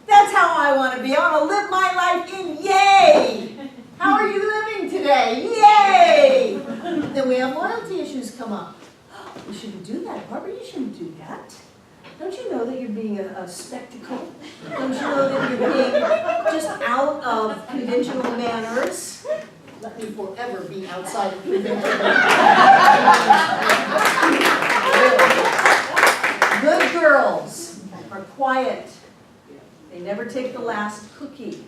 That's how I want to be. I want to live my life in yay! How are you living today? Yay! Then we have loyalty issues come up. Oh, you shouldn't do that, Barbara. You shouldn't do that. Don't you know that you're being a spectacle? Don't you know that you're being just out of conventional manners? Let me forever be outside of conventional manners. Good girls are quiet. They never take the last cookie.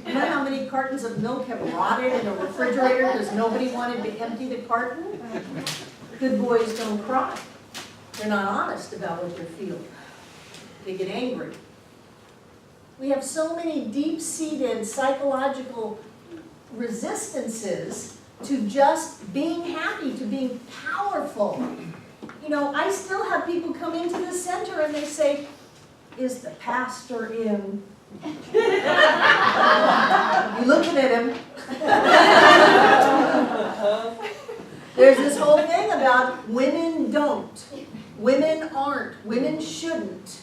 You know how many cartons of milk have rotted in a refrigerator because nobody wanted to empty the carton? Good boys don't cry. They're not honest about what they're feeling. They get angry. We have so many deep-seated psychological resistances to just being happy, to being powerful. You know, I still have people come into the center and they say, is the pastor in? You're looking at him. There's this whole thing about women don't, women aren't, women shouldn't.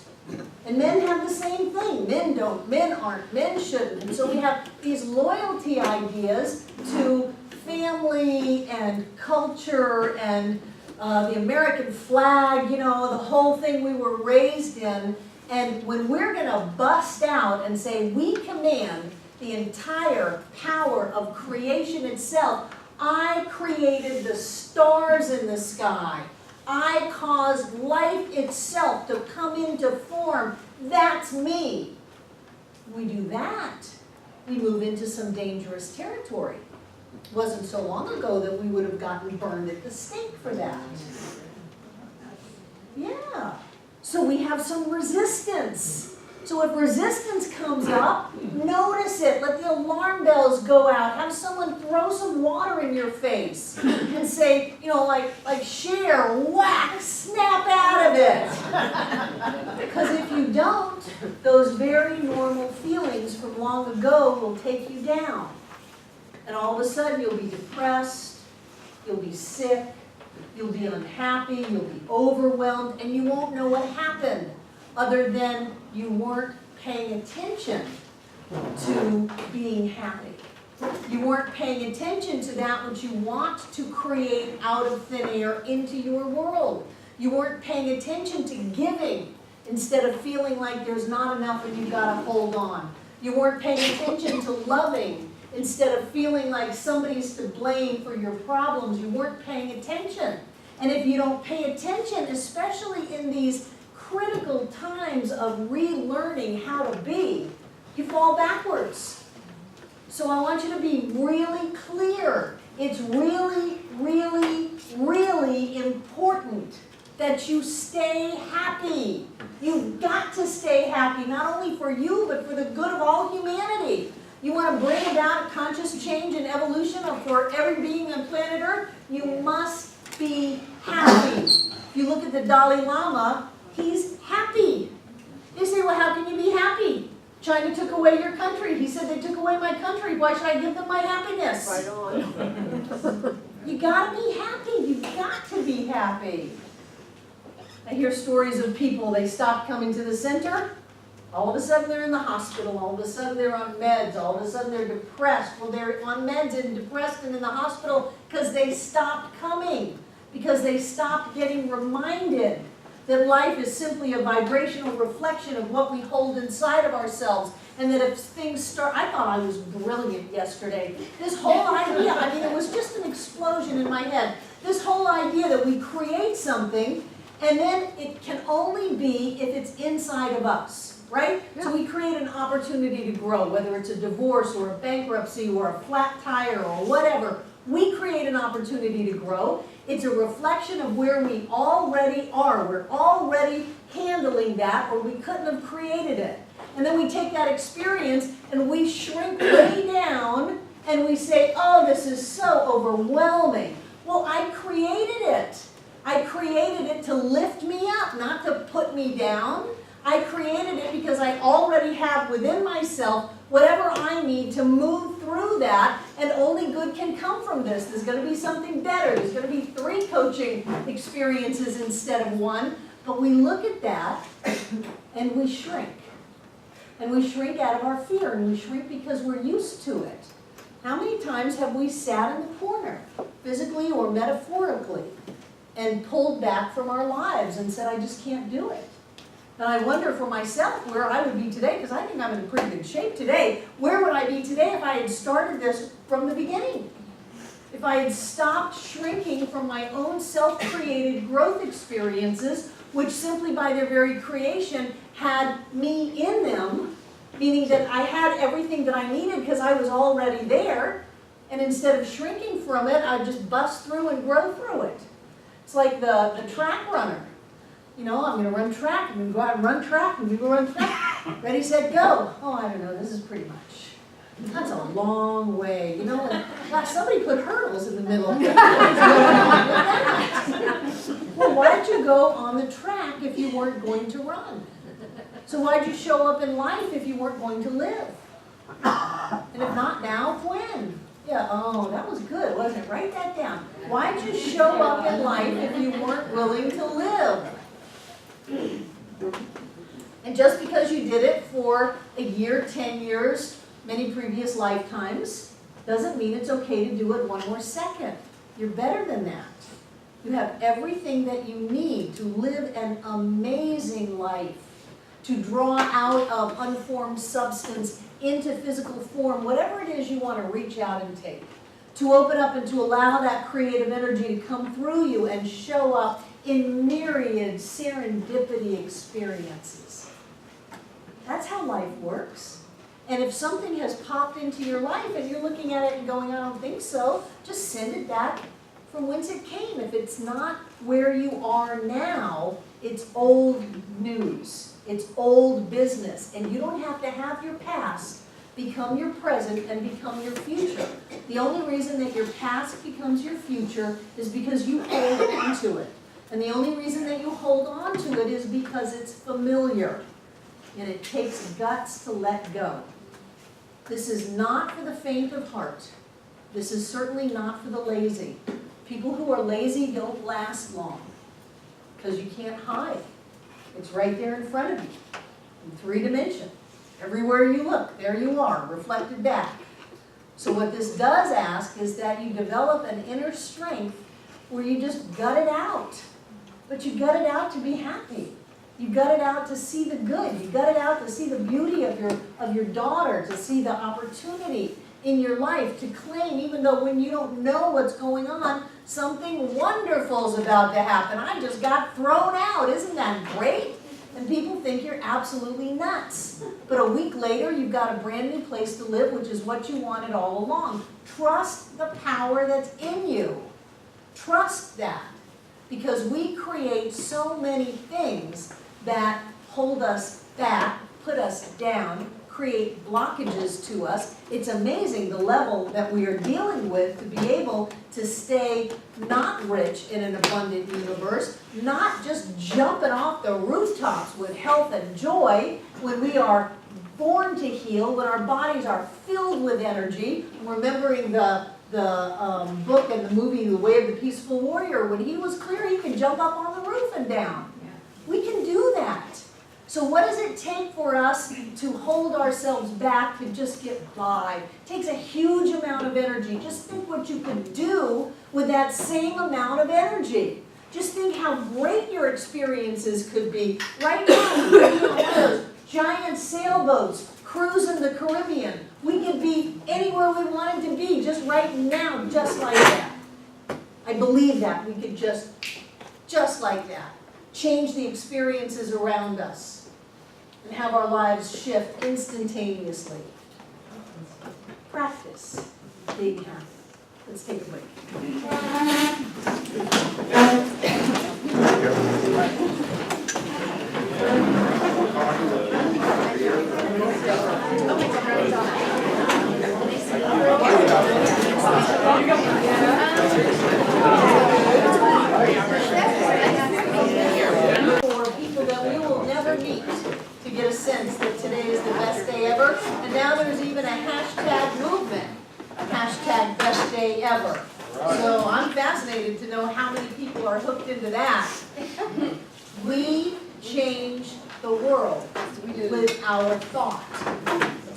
And men have the same thing. Men don't, men aren't, men shouldn't. And so we have these loyalty ideas to family and culture and the American flag, you know, the whole thing we were raised in. And when we're going to bust out and say we command the entire power of creation itself, I created the stars in the sky. I caused life itself to come into form. That's me. We do that, we move into some dangerous territory. It wasn't so long ago that we would have gotten burned at the stake for that. Yeah. So we have some resistance. So if resistance comes up, notice it. Let the alarm bells go out. Have someone throw some water in your face and say, you know, like share, whack, snap out of it. Because if you don't, those very normal feelings from long ago will take you down. And all of a sudden you'll be depressed, you'll be sick, you'll be unhappy, you'll be overwhelmed, and you won't know what happened other than you weren't paying attention to being happy. You weren't paying attention to that which you want to create out of thin air into your world. You weren't paying attention to giving instead of feeling like there's not enough and you've got to hold on. You weren't paying attention to loving instead of feeling like somebody's to blame for your problems. You weren't paying attention. And if you don't pay attention, especially in these critical times of relearning how to be, you fall backwards. So I want you to be really clear. It's really, really, really important that you stay happy. You've got to stay happy, not only for you, but for the good of all humanity. You want to bring about a conscious change and evolution for every being on planet Earth, you must be happy. If you look at the Dalai Lama, he's happy. They say, well, how can you be happy? China took away your country. He said, they took away my country. Why should I give them my happiness? Right on. You got to be happy. You've got to be happy. I hear stories of people, they stopped coming to the center. All of a sudden they're in the hospital, all of a sudden they're on meds, all of a sudden they're depressed. Well, they're on meds and depressed and in the hospital because they stopped coming, because they stopped getting reminded that life is simply a vibrational reflection of what we hold inside of ourselves. And that if things start, I thought I was brilliant yesterday. This whole idea, I mean, it was just an explosion in my head. This whole idea that we create something and then it can only be if it's inside of us. Right? Yeah. So we create an opportunity to grow, whether it's a divorce or a bankruptcy or a flat tire or whatever. We create an opportunity to grow. It's a reflection of where we already are. We're already handling that, or we couldn't have created it. And then we take that experience and we shrink way down and we say, oh, this is so overwhelming. Well, I created it. I created it to lift me up, not to put me down. I created it because I already have within myself whatever I need to move through that, and only good can come from this. There's going to be something better. There's going to be 3 coaching experiences instead of 1. But we look at that and we shrink. And we shrink out of our fear, and we shrink because we're used to it. How many times have we sat in the corner, physically or metaphorically, and pulled back from our lives and said, I just can't do it? And I wonder for myself where I would be today, because I think I'm in pretty good shape today. Where would I be today if I had started this from the beginning? If I had stopped shrinking from my own self-created growth experiences, which simply by their very creation had me in them, meaning that I had everything that I needed because I was already there, and instead of shrinking from it, I'd just bust through and grow through it. It's like the track runner. You know, I'm going to run track, I'm going to go out and run track, and you go run track. Ready, set, go. Oh, I don't know, this is pretty much. That's a long way, you know, and gosh, somebody put hurdles in the middle. Well, why'd you go on the track if you weren't going to run? So why'd you show up in life if you weren't going to live? And if not now, when? Yeah, oh, that was good, wasn't it? Write that down. Why'd you show up in life if you weren't willing to live? And just because you did it for a year, 10 years, many previous lifetimes, doesn't mean it's okay to do it one more second. You're better than that. You have everything that you need to live an amazing life, to draw out of unformed substance into physical form, whatever it is you want to reach out and take, to open up and to allow that creative energy to come through you and show up in myriad serendipity experiences. That's how life works. And if something has popped into your life and you're looking at it and going, I don't think so, just send it back from whence it came. If it's not where you are now, it's old news. It's old business. And you don't have to have your past become your present and become your future. The only reason that your past becomes your future is because you hold on to it. And the only reason that you hold on to it is because it's familiar. And it takes guts to let go. This is not for the faint of heart. This is certainly not for the lazy. People who are lazy don't last long because you can't hide. It's right there in front of you in 3 dimensions. Everywhere you look, there you are, reflected back. So what this does ask is that you develop an inner strength where you just gut it out. But you gut it out to be happy. You gut it out to see the good. You gut it out to see the beauty of your daughter, to see the opportunity in your life, to claim, even though when you don't know what's going on, something wonderful is about to happen. I just got thrown out. Isn't that great? And people think you're absolutely nuts. But a week later, you've got a brand new place to live, which is what you wanted all along. Trust the power that's in you. Trust that. Because we create so many things that hold us back, put us down, create blockages to us. It's amazing the level that we are dealing with to be able to stay not rich in an abundant universe, not just jumping off the rooftops with health and joy when we are born to heal, when our bodies are filled with energy. Remembering the book and the movie, The Way of the Peaceful Warrior, when he was clear, he could jump up on the roof and down. We can do that. So what does it take for us to hold ourselves back to just get by? It takes a huge amount of energy. Just think what you could do with that same amount of energy. Just think how great your experiences could be. Right now, we're on one of those giant sailboats cruising the Caribbean. We could be anywhere we wanted to be just right now, just like that. I believe that. We could just like that, change the experiences around us and have our lives shift instantaneously. Practice being happy. Let's take a break. For people that we will never meet to get a sense that today is the best day ever. And now there's even a hashtag movement, hashtag best day ever. So I'm fascinated to know how many people are hooked into that. We change the world with our thought.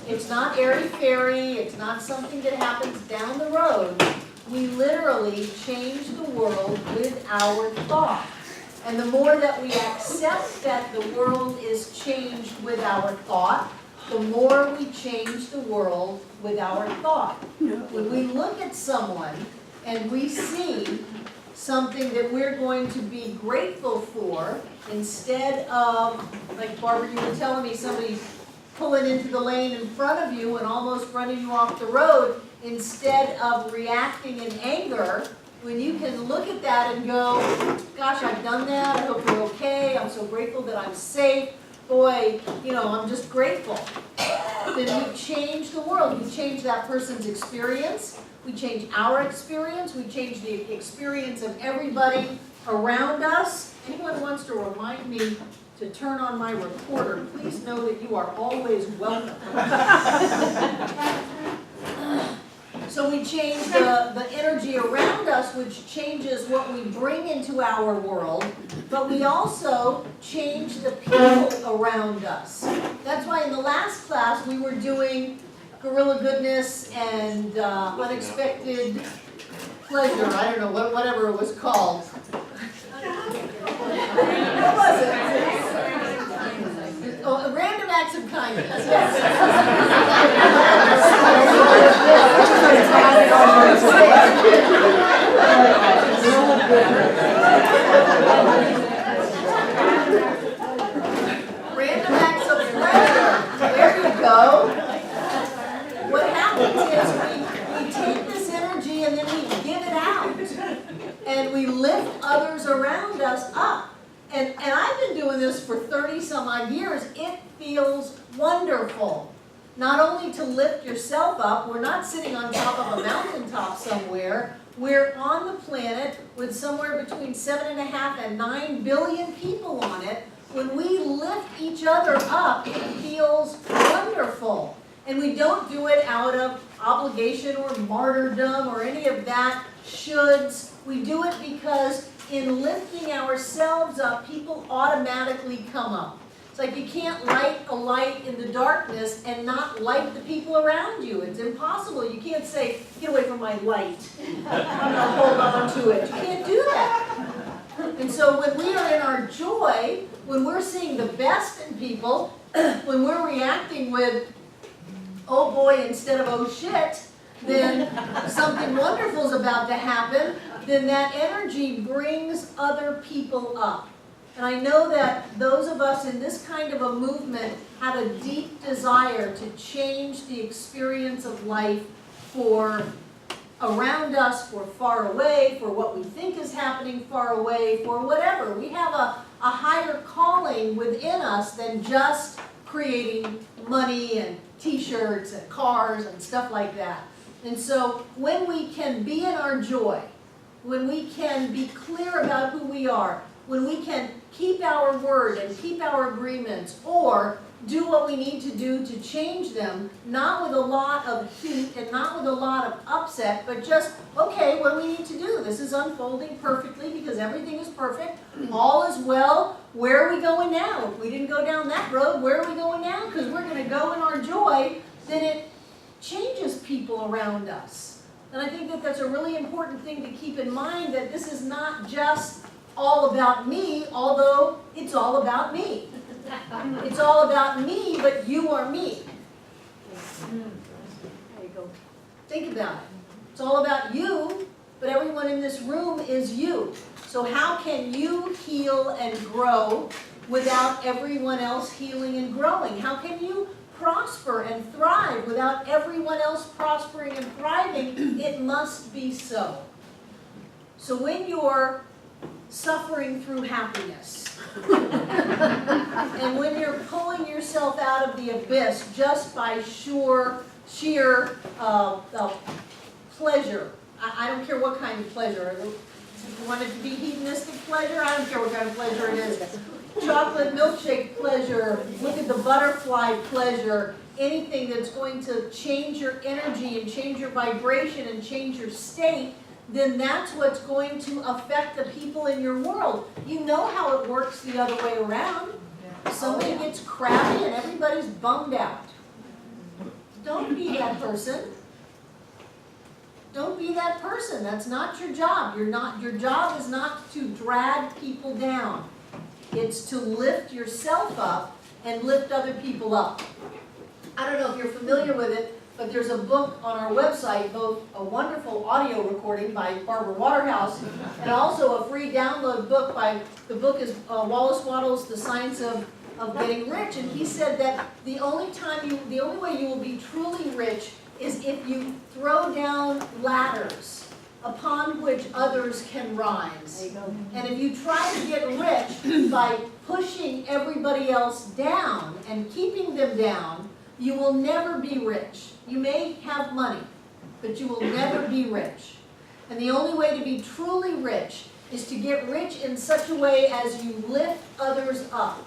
It's not airy-fairy, it's not something that happens down the road. We literally change the world with our thought. And the more that we accept that the world is changed with our thought, the more we change the world with our thought. When we look at someone and we see something that we're going to be grateful for, instead of, like Barbara, you were telling me, somebody pulling into the lane in front of you and almost running you off the road, instead of reacting in anger, when you can look at that and go, gosh, I've done that, I hope you're okay, I'm so grateful that I'm safe, boy, you know, I'm just grateful. then we change the world. We change that person's experience. We change our experience. We change the experience of everybody around us. Anyone wants to remind me to turn on my recorder, please know that you are always welcome. So we change the energy around us, which changes what we bring into our world, but we also change the people around us. That's why in the last class we were doing gorilla goodness and unexpected pleasure, I don't know, whatever it was called. What was it? Oh, random acts of kindness, Random acts of pleasure. There you go. What happens is we take this energy and then we give it out. And we lift others around us up. And I've been doing this for 30 some odd years. It feels wonderful. Not only to lift yourself up, we're not sitting on top of a mountaintop somewhere. We're on the planet with somewhere between 7.5 and 9 billion people on it. When we lift each other up, it feels wonderful. And we don't do it out of obligation or martyrdom or any of that shoulds. We do it because in lifting ourselves up, people automatically come up. It's like you can't light a light in the darkness and not light the people around you. It's impossible. You can't say, get away from my light. I'm going to hold on to it. You can't do that. And so when we are in our joy, when we're seeing the best in people, when we're reacting with, oh boy, instead of oh shit, then something wonderful is about to happen, then that energy brings other people up. And I know that those of us in this kind of a movement have a deep desire to change the experience of life for around us, for far away, for what we think is happening far away, for whatever. We have a higher calling within us than just creating money and t-shirts and cars and stuff like that. And so when we can be in our joy, when we can be clear about who we are, when we can keep our word and keep our agreements, or do what we need to do to change them, not with a lot of heat and not with a lot of upset, but just, okay, what do we need to do? This is unfolding perfectly because everything is perfect. All is well. Where are we going now? If we didn't go down that road, where are we going now? Because we're going to go in our joy, then it changes people around us. And I think that that's a really important thing to keep in mind, that this is not just all about me, although it's all about me. It's all about me, but you are me. There you go. Think about it. It's all about you, but everyone in this room is you. So how can you heal and grow without everyone else healing and growing? How can you prosper and thrive without everyone else prospering and thriving? It must be so. So when you're suffering through happiness, and when you're pulling yourself out of the abyss just by sheer pleasure, I don't care what kind of pleasure. If you want it to be hedonistic pleasure, I don't care what kind of pleasure it is. Chocolate milkshake pleasure, look at the butterfly pleasure, anything that's going to change your energy and change your vibration and change your state, then that's what's going to affect the people in your world. You know how it works the other way around. Somebody gets crabby and everybody's bummed out. Don't be that person. Don't be that person. That's not your job. Your job is not to drag people down. It's to lift yourself up and lift other people up. I don't know if you're familiar with it, but there's a book on our website, both a wonderful audio recording by Barbara Waterhouse, and also a free download book by, the book is Wallace Wattles, The Science of Getting Rich, and he said that the only way you will be truly rich is if you throw down ladders upon which others can rise. And if you try to get rich by pushing everybody else down and keeping them down, You will never be rich. You may have money, but you will never be rich. And the only way to be truly rich is to get rich in such a way as you lift others up.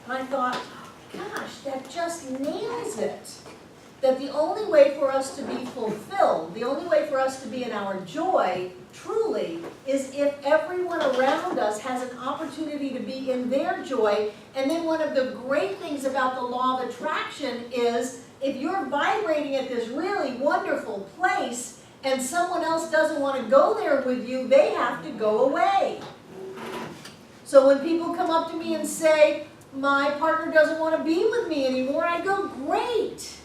And I thought, gosh, that just nails it. That the only way for us to be fulfilled, the only way for us to be in our joy, truly, is if everyone around us has an opportunity to be in their joy. And then one of the great things about the law of attraction is if you're vibrating at this really wonderful place and someone else doesn't want to go there with you, they have to go away. So when people come up to me and say, my partner doesn't want to be with me anymore, I go, great.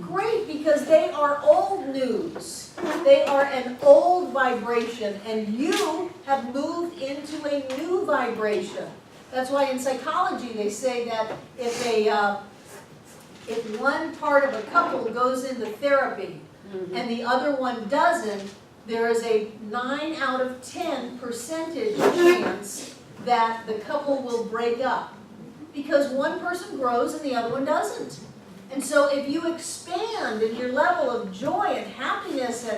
Great, because they are old news. They are an old vibration, and you have moved into a new vibration. That's why in psychology they say that if one part of a couple goes into therapy and the other one doesn't, there is a 9 out of 10 percentage chance that the couple will break up. Because one person grows and the other one doesn't. And so if you expand in your level of joy and happiness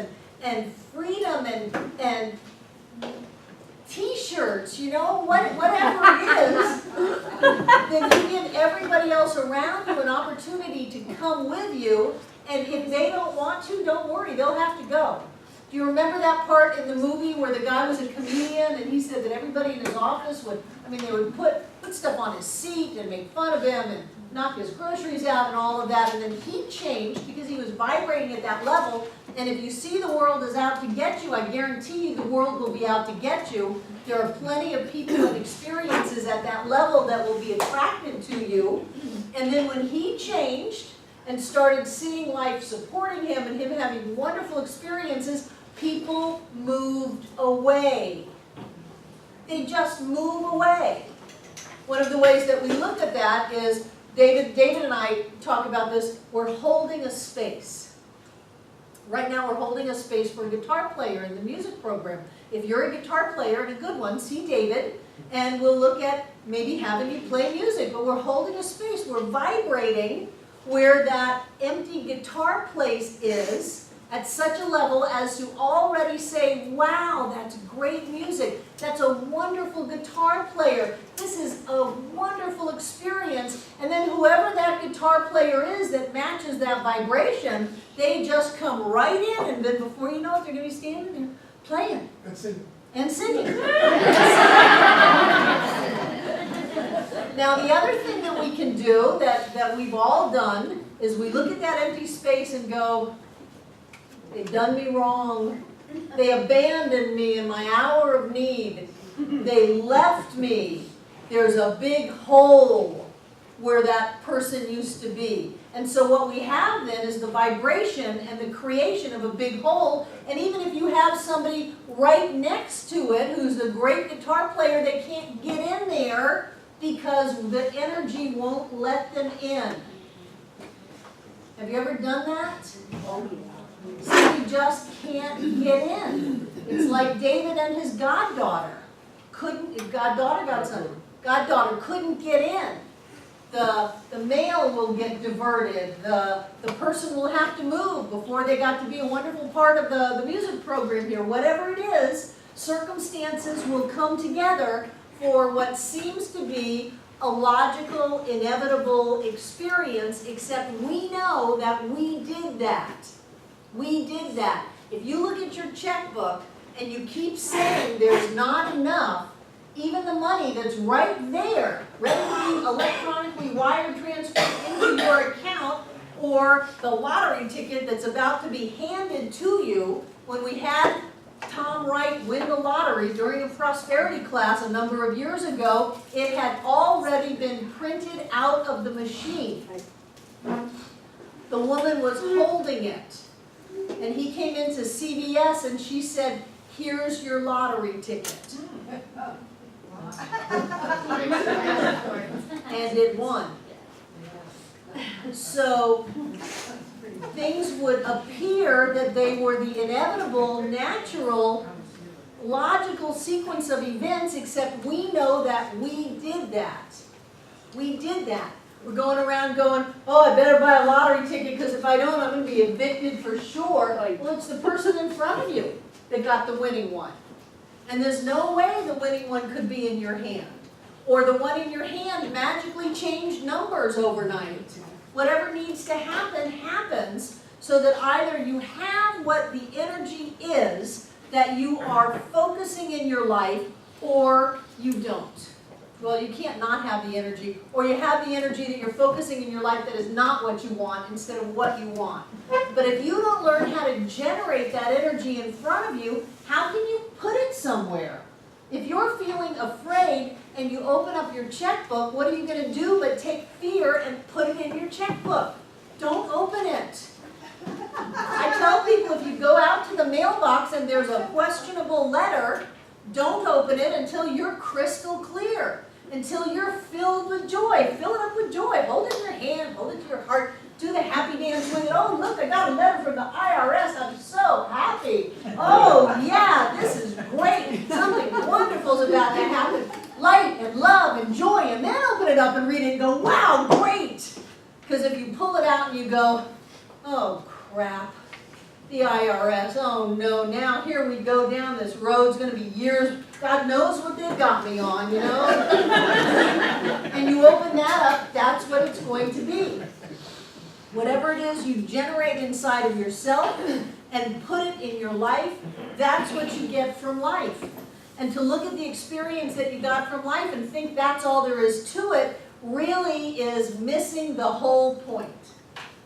and freedom and t-shirts, you know, whatever it is, then you give everybody else around you an opportunity to come with you. And if they don't want to, don't worry, they'll have to go. Do you remember that part in the movie where the guy was a comedian and he said that everybody in his office would, they would put stuff on his seat and make fun of him and knock his groceries out and all of that, and then he changed because he was vibrating at that level. And if you see the world is out to get you, I guarantee you the world will be out to get you. There are plenty of people and experiences at that level that will be attracted to you. And then when he changed and started seeing life supporting him and him having wonderful experiences, people moved away. They just move away. One of the ways that we look at that is David and I talk about this. We're holding a space. Right now we're holding a space for a guitar player in the music program. If you're a guitar player and a good one, see David, and we'll look at maybe having you play music. But we're holding a space. We're vibrating where that empty guitar place is at such a level as to already say, wow, that's great music. That's a wonderful guitar player. This is a wonderful experience. And then whoever that guitar player is that matches that vibration, they just come right in, and then before you know it, they're going to be standing there playing. And singing. And singing. Now the other thing that we can do, that we've all done, is we look at that empty space and go, they've done me wrong. They abandoned me in my hour of need. They left me. There's a big hole where that person used to be. And so what we have then is the vibration and the creation of a big hole. And even if you have somebody right next to it who's a great guitar player, they can't get in there because the energy won't let them in. Have you ever done that? Oh, yeah. So you just can't get in. It's like David and his goddaughter goddaughter couldn't get in. The mail will get diverted. The person will have to move before they got to be a wonderful part of the music program here. Whatever it is, circumstances will come together for what seems to be a logical, inevitable experience, except we know that we did that. We did that. If you look at your checkbook and you keep saying there's not enough, even the money that's right there, ready to be electronically wire transferred into your account, or the lottery ticket that's about to be handed to you. When we had Tom Wright win the lottery during a prosperity class a number of years ago, it had already been printed out of the machine. The woman was holding it. And he came into CVS and she said, here's your lottery ticket. And it won. So things would appear that they were the inevitable, natural, logical sequence of events, except we know that we did that. We did that. We're going around going, oh, I better buy a lottery ticket because if I don't, I'm going to be evicted for sure. Well, it's the person in front of you that got the winning one. And there's no way the winning one could be in your hand. Or the one in your hand magically changed numbers overnight. Whatever needs to happen, happens so that either you have what the energy is that you are focusing in your life or you don't. Well, you can't not have the energy, or you have the energy that you're focusing in your life that is not what you want instead of what you want. But if you don't learn how to generate that energy in front of you, how can you put it somewhere? If you're feeling afraid and you open up your checkbook, what are you going to do but take fear and put it in your checkbook? Don't open it. I tell people if you go out to the mailbox and there's a questionable letter, don't open it until you're crystal clear. Until you're filled with joy. Fill it up with joy. Hold it in your hand. Hold it to your heart. Do the happy dance with it. Oh, look, I got a letter from the IRS. I'm so happy. Oh, yeah, this is great. Something wonderful's about to happen. Light and love and joy. And then open it up and read it and go, wow, great. Because if you pull it out and you go, oh, crap. The IRS, oh no, now here we go down this road, it's going to be years, God knows what they've got me on, you know? And you open that up, that's what it's going to be. Whatever it is you generate inside of yourself and put it in your life, that's what you get from life. And to look at the experience that you got from life and think that's all there is to it really is missing the whole point.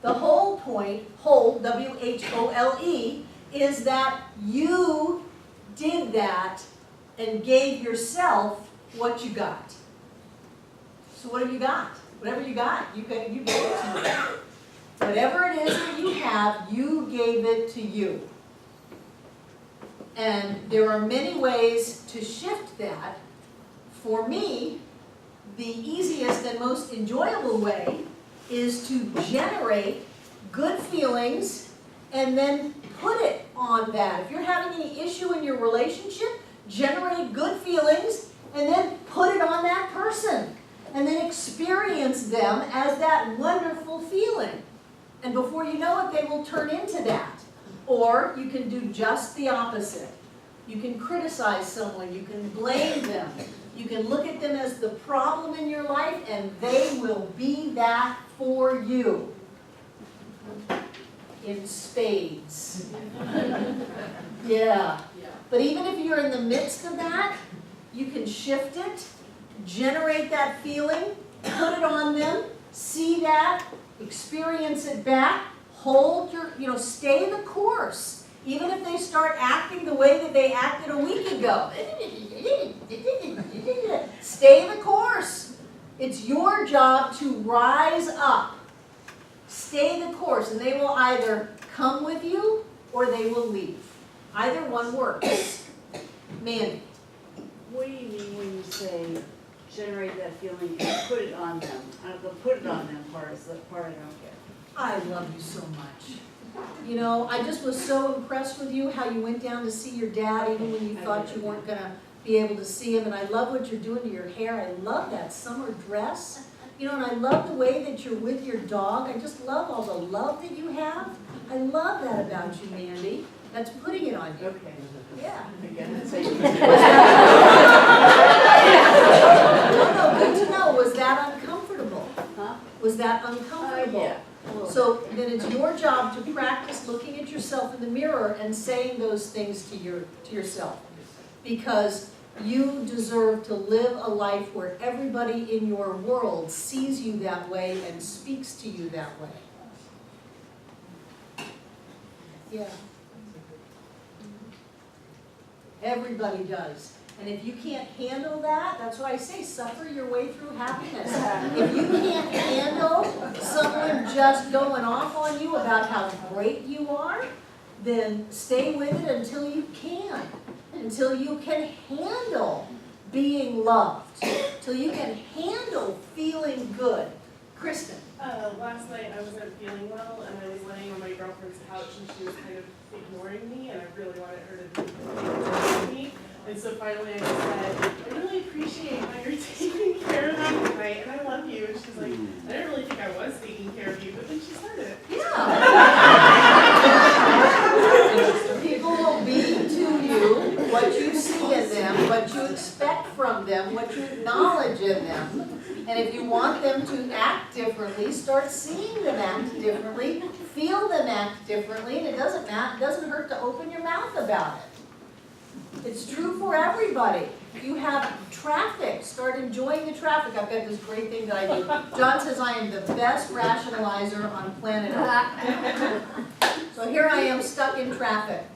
The whole point, whole, W-H-O-L-E, is that you did that and gave yourself what you got. So what have you got? Whatever you got, you gave it to you. Whatever it is that you have, you gave it to you. And there are many ways to shift that. For me, the easiest and most enjoyable way is to generate good feelings and then put it on that. If you're having any issue in your relationship, generate good feelings and then put it on that person. And then experience them as that wonderful feeling. And before you know it, they will turn into that. Or you can do just the opposite. You can criticize someone, you can blame them. You can look at them as the problem in your life, and they will be that for you. In spades. Yeah. But even if you're in the midst of that, you can shift it, generate that feeling, put it on them, see that, experience it back, hold your, stay the course. Even if they start acting the way that they acted a week ago. Stay the course. It's your job to rise up. Stay the course, and they will either come with you or they will leave. Either one works. Mandy. What do you mean when you say generate that feeling and put it on them? The put it on them part is the part I don't get. I love you so much. I just was so impressed with you, how you went down to see your dad even when you thought you weren't going to be able to see him. And I love what you're doing to your hair. I love that summer dress. And I love the way that you're with your dog. I just love all the love that you have. I love that about you, Mandy. That's putting it on you. Okay. Yeah. Again, it's No, good to know. Was that uncomfortable? Huh? Was that uncomfortable? Yeah. So then it's your job to practice looking at yourself in the mirror and saying those things to yourself. Because you deserve to live a life where everybody in your world sees you that way and speaks to you that way. Yeah. Everybody does. And if you can't handle that, that's why I say suffer your way through happiness. If you can't handle someone just going off on you about how great you are, then stay with it until you can. Until you can handle being loved. Until you can handle feeling good. Kristen. Last night I wasn't feeling well and I was laying on my girlfriend's couch and she was kind of ignoring me and I really wanted her to be me. And so finally I just said, I really appreciate how you're taking care of me tonight, and I love you. And she's like, I didn't really think I was taking care of you, but then she said it. People will be to you what you see in them, what you expect from them, what you acknowledge in them. And if you want them to act differently, start seeing them act differently, feel them act differently, and it doesn't hurt to open your mouth about it. It's true for everybody. If you have traffic, start enjoying the traffic. I've got this great thing that I do. John says I am the best rationalizer on planet Earth. So here I am stuck in traffic.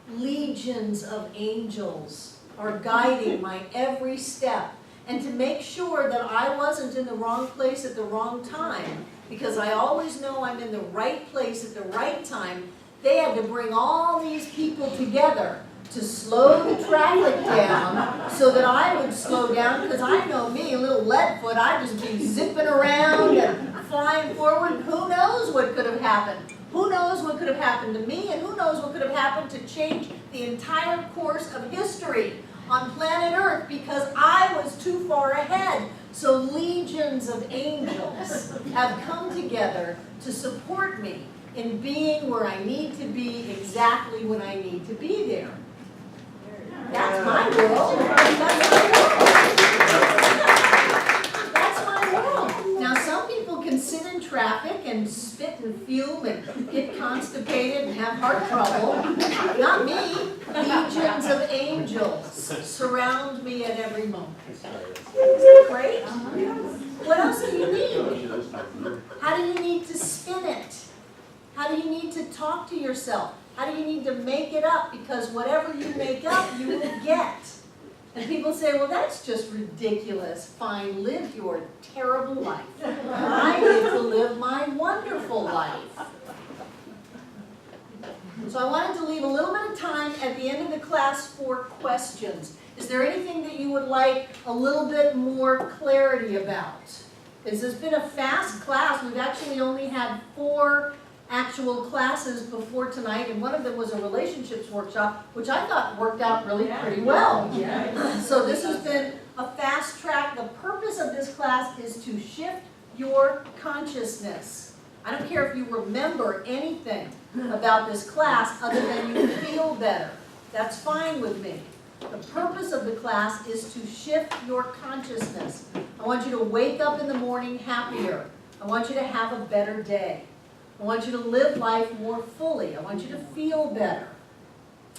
Legions of angels are guiding my every step. And to make sure that I wasn't in the wrong place at the wrong time, because I always know I'm in the right place at the right time, they had to bring all these people together to slow the traffic down so that I would slow down, because I know me, a little lead foot, I'd just be zipping around and flying forward. Who knows what could have happened? Who knows what could have happened to me, and who knows what could have happened to change the entire course of history on planet Earth, because I was too far ahead. So legions of angels have come together to support me in being where I need to be exactly when I need to be there. That's my world. That's my world. Now some people can sit in traffic and spit and fume and get constipated and have heart trouble. Not me. Legions of angels surround me at every moment. Isn't that great? What else do you need? How do you need to spin it? How do you need to talk to yourself? How do you need to make it up? Because whatever you make up, you will get. And people say, well, that's just ridiculous. Fine, live your terrible life. I get to live my wonderful life. So I wanted to leave a little bit of time at the end of the class for questions. Is there anything that you would like a little bit more clarity about? This has been a fast class. We've actually only had 4 actual classes before tonight, and one of them was a relationships workshop, which I thought worked out really pretty well. So this has been a fast track. The purpose of this class is to shift your consciousness. I don't care if you remember anything about this class other than you feel better. That's fine with me. The purpose of the class is to shift your consciousness. I want you to wake up in the morning happier. I want you to have a better day. I want you to live life more fully. I want you to feel better.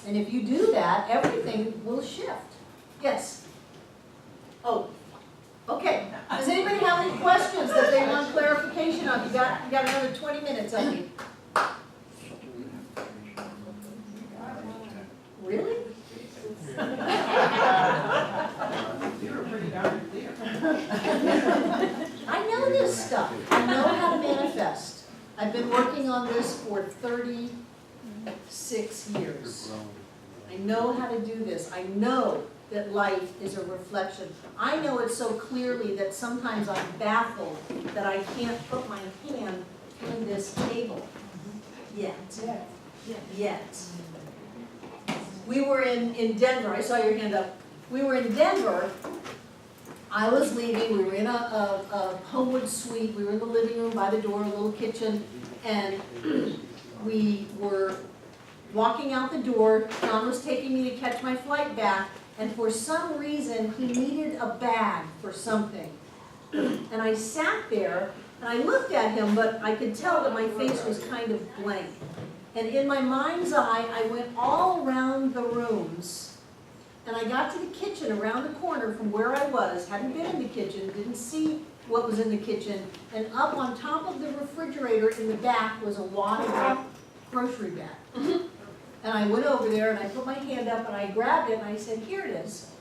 And if you do that, everything will shift. Yes? Oh, okay. Does anybody have any questions that they want clarification on? You got another 20 minutes, I think. Really? I know this stuff. I know how to manifest. I've been working on this for 36 years. I know how to do this. I know that life is a reflection. I know it so clearly that sometimes I'm baffled that I can't put my hand in this table. Yet. We were in Denver. I saw your hand up. We were in Denver. I was leaving. We were in a Homewood suite. We were in the living room by the door, a little kitchen, and we were walking out the door. John was taking me to catch my flight back, and for some reason, he needed a bag for something. And I sat there, and I looked at him, but I could tell that my face was kind of blank. And in my mind's eye, I went all around the rooms. And I got to the kitchen around the corner from where I was, hadn't been in the kitchen, didn't see what was in the kitchen, and up on top of the refrigerator in the back was a wadded up grocery bag. And I went over there and I put my hand up and I grabbed it and I said, here it is.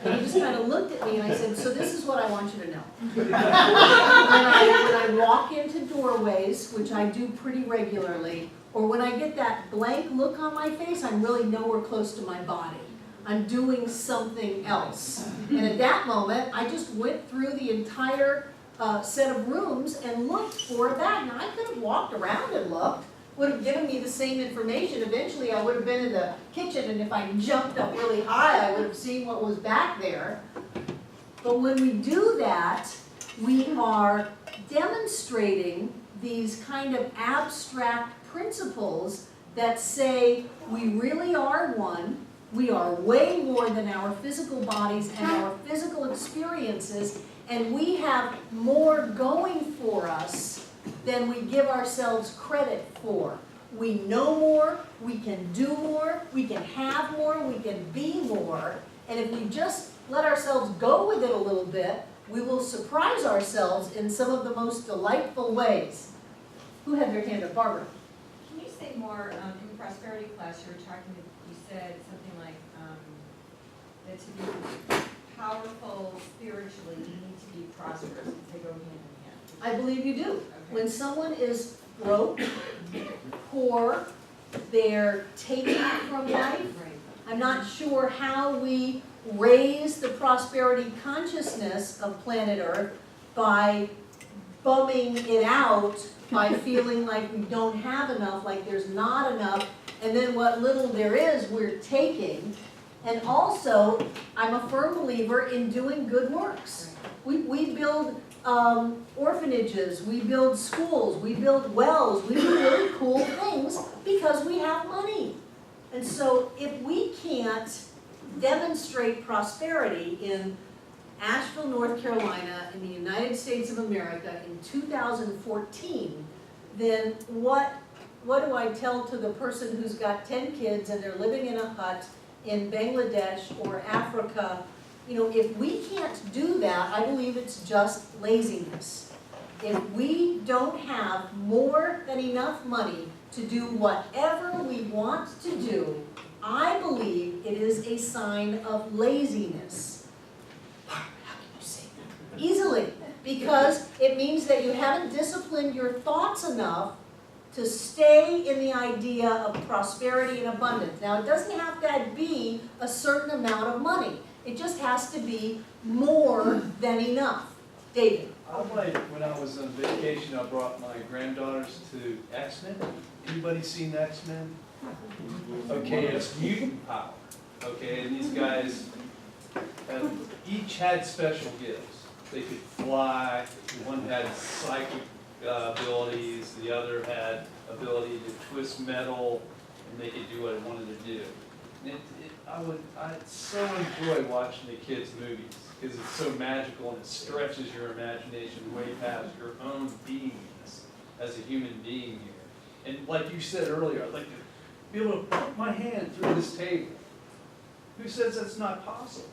And he just kind of looked at me and I said, so this is what I want you to know. When I walk into doorways, which I do pretty regularly, or when I get that blank look on my face, I'm really nowhere close to my body. I'm doing something else. And at that moment, I just went through the entire set of rooms and looked for a bag. Now, I could have walked around and looked, would have given me the same information. Eventually, I would have been in the kitchen, and if I jumped up really high, I would have seen what was back there. But when we do that, we are demonstrating these kind of abstract principles that say we really are one, we are way more than our physical bodies and our physical experiences, and we have more going for us than we give ourselves credit for. We know more, we can do more, we can have more, we can be more, and if we just let ourselves go with it a little bit, we will surprise ourselves in some of the most delightful ways. Who had their hand up? Barbara. Can you say more, in the prosperity class you were talking, you said something like, that to be powerful spiritually, you need to be prosperous, they go hand in hand. I believe you do. Okay. When someone is broke, poor, they're taking from life, I'm not sure how we raise the prosperity consciousness of planet Earth by bumming it out, by feeling like we don't have enough, like there's not enough, and then what little there is, we're taking. And also, I'm a firm believer in doing good works. We build orphanages, we build schools, we build wells, we do really cool things because we have money. And so if we can't demonstrate prosperity in Asheville, North Carolina, in the United States of America in 2014, then what do I tell to the person who's got 10 kids and they're living in a hut in Bangladesh or Africa? You know, if we can't do that, I believe it's just laziness. If we don't have more than enough money to do whatever we want to do, I believe it is a sign of laziness. How can you say that? Easily, because it means that you haven't disciplined your thoughts enough to stay in the idea of prosperity and abundance. Now, it doesn't have to be a certain amount of money. It just has to be more than enough. David. When I was on vacation, I brought my granddaughters to X-Men. Anybody seen X-Men? Okay, it's mutant power. Okay, and these guys each had special gifts. They could fly. One had psychic abilities. The other had ability to twist metal, and they could do what it wanted to do. And I so enjoy watching the kids' movies because it's so magical and it stretches your imagination way past your own beingness as a human being here. And like you said earlier, I'd like to be able to put my hand through this table. Who says that's not possible?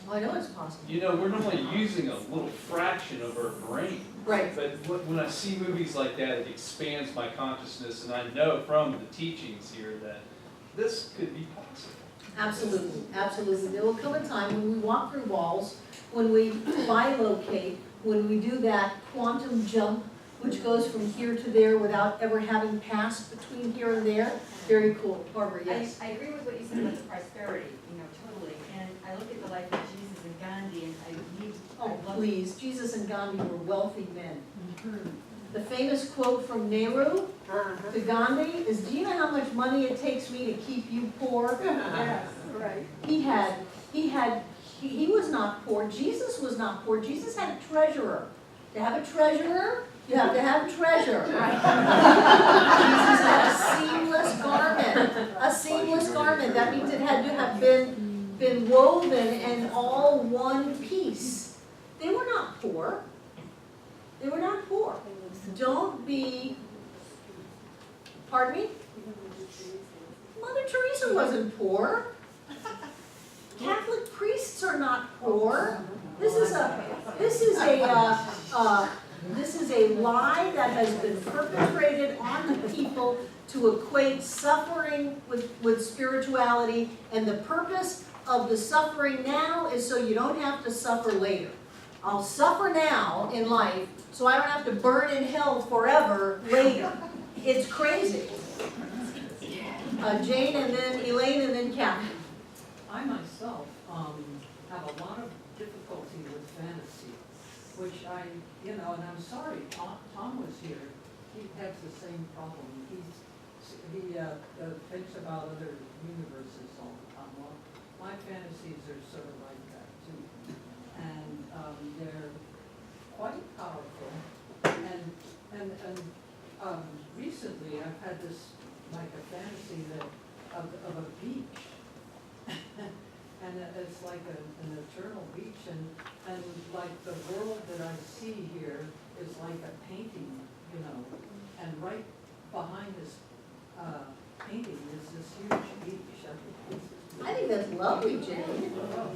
Well, I know it's possible. You know, we're only using a little fraction of our brain. Right. But when I see movies like that, it expands my consciousness, and I know from the teachings here that this could be possible. Absolutely, absolutely. There will come a time when we walk through walls, when we bilocate, when we do that quantum jump, which goes from here to there without ever having passed between here and there. Very cool. Barbara, yes. I agree with what you said about the prosperity, totally. And I look at the life of Jesus and Gandhi, and Oh, please, Jesus and Gandhi were wealthy men. The famous quote from Nehru to Gandhi is, do you know how much money it takes me to keep you poor? Yes, right. He was not poor. Jesus was not poor. Jesus had a treasurer. To have a treasurer, you have to have a treasure. Jesus had a seamless garment. A seamless garment. That means it had to have been woven and all one piece. They were not poor. They were not poor. Don't be, pardon me? Mother Teresa wasn't poor. Catholic priests are not poor. This is a lie that has been perpetrated on the people to equate suffering with spirituality, and the purpose of the suffering now is so you don't have to suffer later. I'll suffer now in life so I don't have to burn in hell forever later. It's crazy. Jane, and then Elaine, and then Kathy. I myself have a lot of difficulty with fantasy, which and I'm sorry, Tom was here. He has the same problem. He's thinks about other universes all the time. Well, my fantasies are sort of like that too. And they're quite powerful. And recently I've had this, like a fantasy that, of a beach. And it's like an eternal beach, and like the world that I see here is like a painting, you know, and right behind this painting is this huge beach. I think that's lovely, Jane.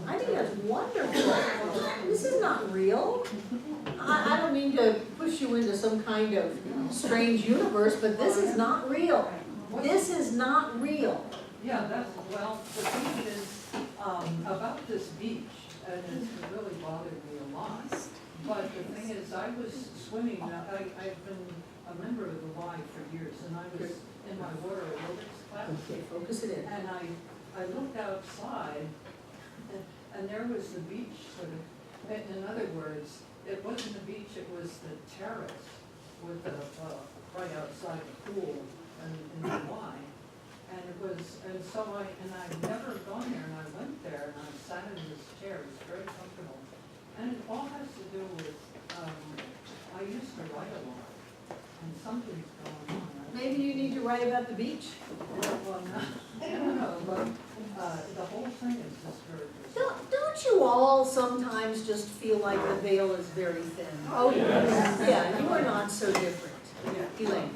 I think that's wonderful. This is not real. I don't mean to push you into some kind of strange universe, but this is not real. This is not real. Yeah, that's, well, the thing is, about this beach, and it's really bothered me a lot, but the thing is, I was swimming, I've been a member of the Y for years, and I was in my water aerobics class. Okay, focus it in. And I looked outside, and there was the beach, sort of, in other words, it wasn't the beach, it was the terrace with the, right outside the pool in the Y. And it was, and so I'd never gone there, and I went there, and I sat in this chair, it was very comfortable. And it all has to do with, I used to write a lot, and something's going on. Maybe you need to write about the beach. Well, no, but the whole thing is discouraging. Don't you all sometimes just feel like the veil is very thin? Oh, yes. Yeah, you are not so different. Elaine.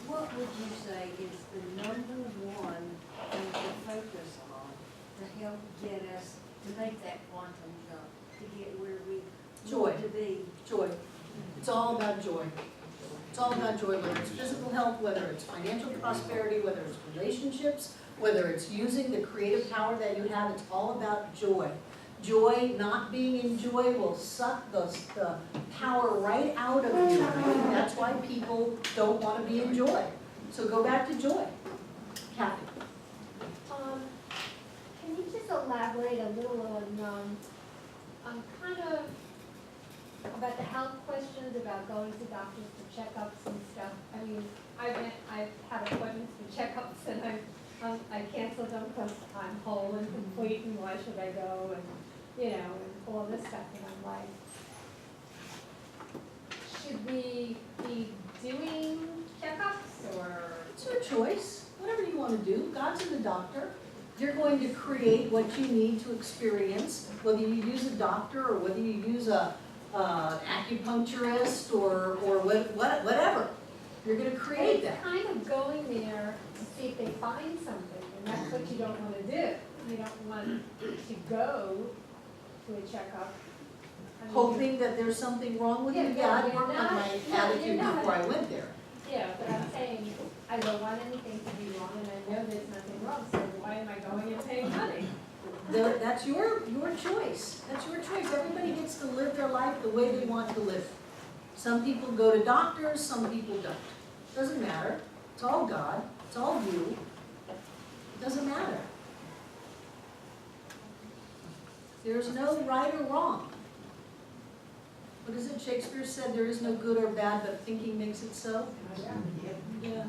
What would you say is the number one thing to focus on to help get us to make that quantum jump, to get where we Joy. want to be? Joy. It's all about joy. It's all about joy, whether it's physical health, whether it's financial prosperity, whether it's relationships, whether it's using the creative power that you have. It's all about joy. Joy, not being in joy, will suck the power right out of you. And I think that's why people don't want to be in joy. So go back to joy. Kathy. Can you just elaborate a little on kind of about the health questions, about going to doctors for checkups and stuff? I mean, I've had appointments for checkups and I canceled them because I'm whole and complete and why should I go and, you know, and all this stuff, and I'm like, should we be doing checkups or? It's your choice, whatever you want to do. God's in the doctor. You're going to create what you need to experience, whether you use a doctor or whether you use a acupuncturist or whatever. You're going to create that. But it's kind of going there to see if they find something, and that's what you don't want to do. You don't want to go to a checkup. I mean, Hoping that there's something wrong with you. Yeah, I'd work on my attitude before I went there. Yeah, but I'm saying, I don't want anything to be wrong, and I know there's nothing wrong, so why am I going and paying money? That's your choice. That's your choice. Everybody gets to live their life the way they want to live. Some people go to doctors, some people don't. Doesn't matter. It's all God. It's all you. It doesn't matter. There's no right or wrong. What is it? Shakespeare said there is no good or bad, but thinking makes it so. Yeah.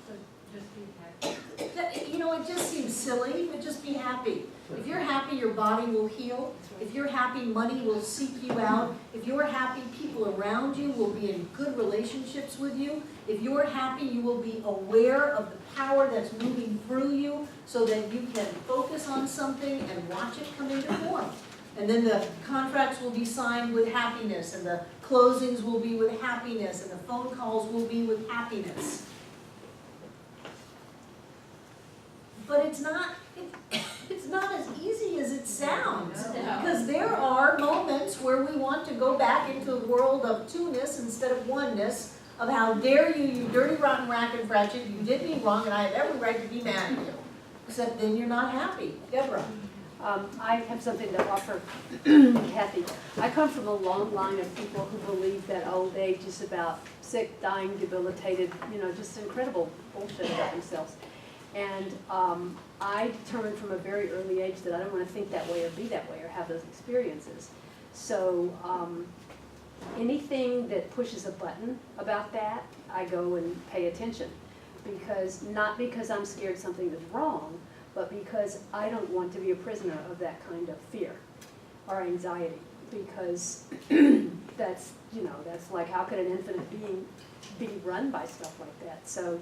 So just be happy. You know, it just seems silly, but just be happy. If you're happy, your body will heal. If you're happy, money will seek you out. If you're happy, people around you will be in good relationships with you. If you're happy, you will be aware of the power that's moving through you so that you can focus on something and watch it come into form. And then the contracts will be signed with happiness, and the closings will be with happiness, and the phone calls will be with happiness. But it's not as easy as it sounds, because there are moments where we want to go back into the world of two-ness instead of oneness, of how dare you, you dirty, rotten, rack and Pratchett, you did me wrong and I have every right to be mad at you. Except then you're not happy. Deborah. I have something to offer Kathy. I come from a long line of people who believe that old age is about sick, dying, debilitated, just incredible bullshit about themselves. And I determined from a very early age that I don't want to think that way or be that way or have those experiences. So anything that pushes a button about that, I go and pay attention. Because, not because I'm scared something is wrong, but because I don't want to be a prisoner of that kind of fear or anxiety. Because that's, that's like, how could an infinite being be run by stuff like that? So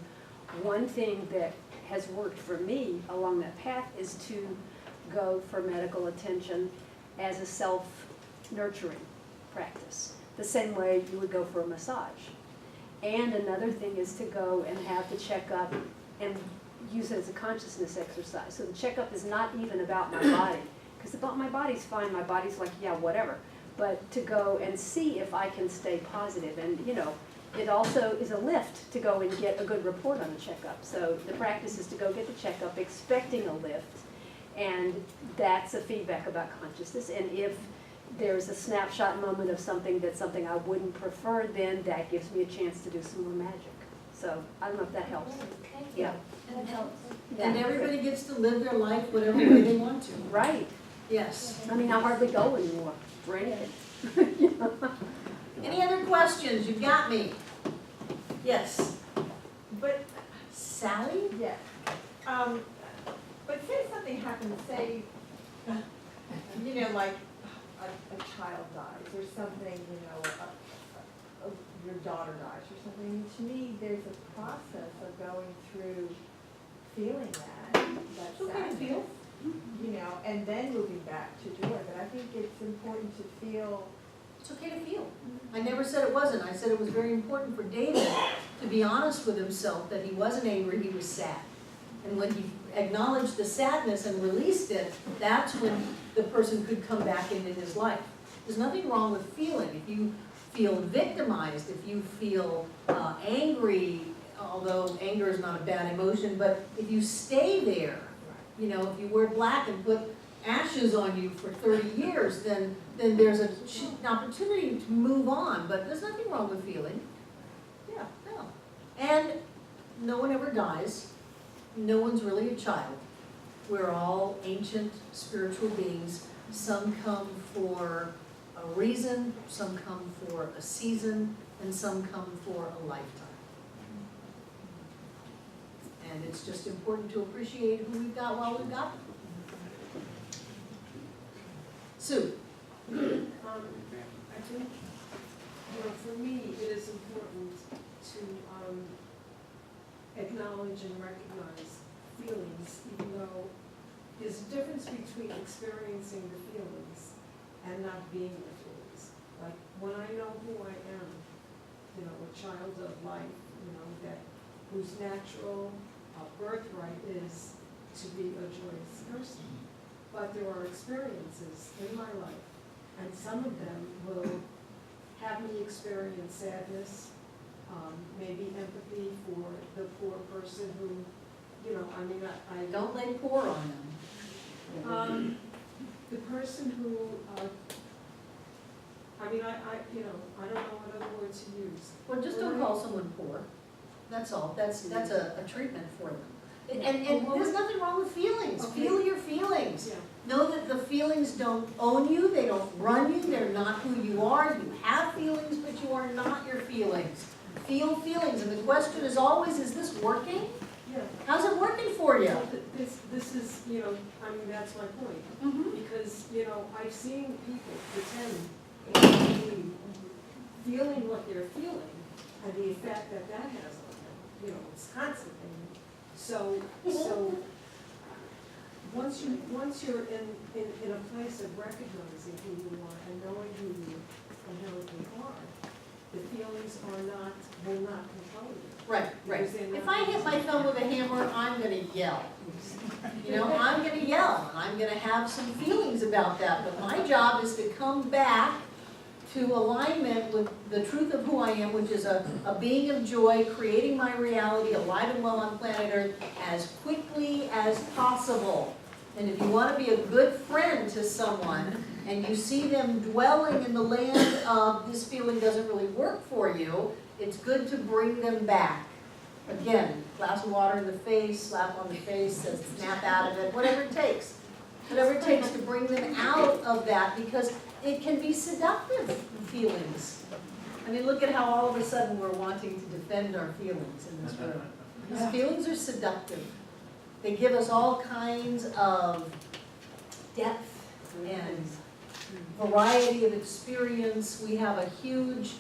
one thing that has worked for me along that path is to go for medical attention as a self-nurturing practice, the same way you would go for a massage. And another thing is to go and have the checkup and use it as a consciousness exercise. So the checkup is not even about my body, because about my body's fine, my body's like, yeah, whatever. But to go and see if I can stay positive. And, it also is a lift to go and get a good report on the checkup. So the practice is to go get the checkup expecting a lift, and that's a feedback about consciousness. And if there's a snapshot moment of something that's something I wouldn't prefer, then that gives me a chance to do some more magic. So I don't know if that helps. Yeah. That helps. And everybody gets to live their life whatever way they want to. Right. Yes. I mean, I hardly go anymore for anything. Any other questions? You've got me. Yes. But, Sally? yeah, but say something happens, say, like a child dies or something, your daughter dies or something. To me, there's a process of going through feeling that sadness, and then moving back to joy. But I think it's important to feel. It's okay to feel. I never said it wasn't. I said it was very important for David to be honest with himself that he wasn't angry, he was sad. And when he acknowledged the sadness and released it, that's when the person could come back into his life. There's nothing wrong with feeling. If you feel victimized, if you feel angry, although anger is not a bad emotion, but if you stay there, if you wear black and put ashes on you for 30 years, then there's an opportunity to move on, but there's nothing wrong with feeling. Yeah, no. And no one ever dies. No one's really a child. We're all ancient spiritual beings. Some come for a reason, some come for a season, and some come for a lifetime. And it's just important to appreciate who we've got while we've got them. Sue? I think, for me, it is important to acknowledge and recognize feelings, even though there's a difference between experiencing the feelings and not being the feelings. Like, when I know who I am, a child of life, whose natural birthright is to be a joyous person. But there are experiences in my life, and some of them will have me experience sadness, maybe empathy for the poor person who, I Don't lay poor on them. the person who, I don't know what other words to use. Well, just don't call someone poor. That's all. That's a treatment for them. And there's nothing wrong with feelings. Okay. Feel your feelings. Yeah. Know that the feelings don't own you, they don't run you, they're not who you are. You have feelings, but you are not your feelings. Feel feelings, and the question is always, is this working? Yeah. How's it working for you? Well, this is, that's my point. Mm-hmm. Because, I've seen people pretend feeling what they're feeling and the effect that has on them, it's constant. So once you're in a place of recognizing who you are and knowing who you inherently are, the feelings will not control you. Right. Because they're If not I hit my thumb with a hammer, I'm gonna yell. I'm gonna yell, and I'm gonna have some feelings about that, but my job is to come back to alignment with the truth of who I am, which is a being of joy, creating my reality, alive and well on planet Earth, as quickly as possible. And if you want to be a good friend to someone, and you see them dwelling in the land of this feeling doesn't really work for you, it's good to bring them back. Again, glass of water in the face, slap on the face, snap out of it, whatever it takes. Whatever it takes to bring them out of that, because it can be seductive feelings. I mean, look at how all of a sudden we're wanting to defend our feelings in this room. These feelings are seductive. They give us all kinds of depth and variety of experience. We have a huge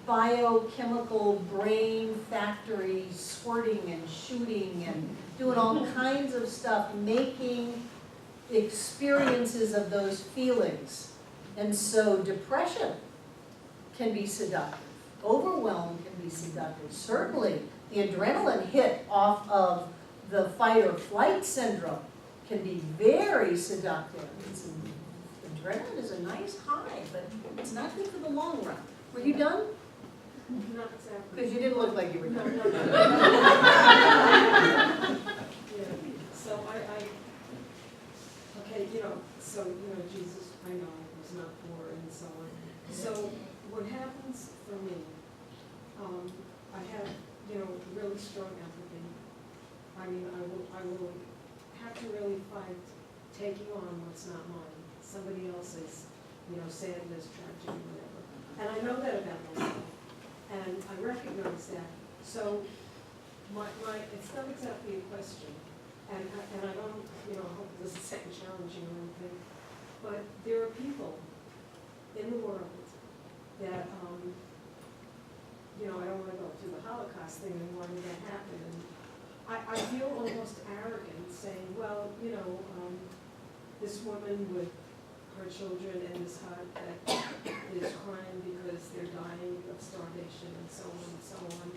biochemical brain factory squirting and shooting and doing all kinds of stuff, making experiences of those feelings. And so depression can be seductive. Overwhelm can be seductive. Certainly, the adrenaline hit off of the fight or flight syndrome can be very seductive. Adrenaline is a nice high, but it's not good for the long run. Were you done? Not exactly. Because you didn't look like you were No, done. no, no. Yeah, so okay, so, Jesus, I know, was not poor and so on. So what happens for me, I have, really strong empathy. I mean, I will have to really fight taking on what's not mine, somebody else's, sadness, tragedy, whatever. And I know that about myself, and I recognize that. So it's not exactly a question, and I don't, hope this isn't challenging or anything, but there are people in the world that, I don't want to go through the Holocaust thing and why did that happen, and I feel almost arrogant saying, well, this woman with her children in this hut that is crying because they're dying of starvation and so on and so on.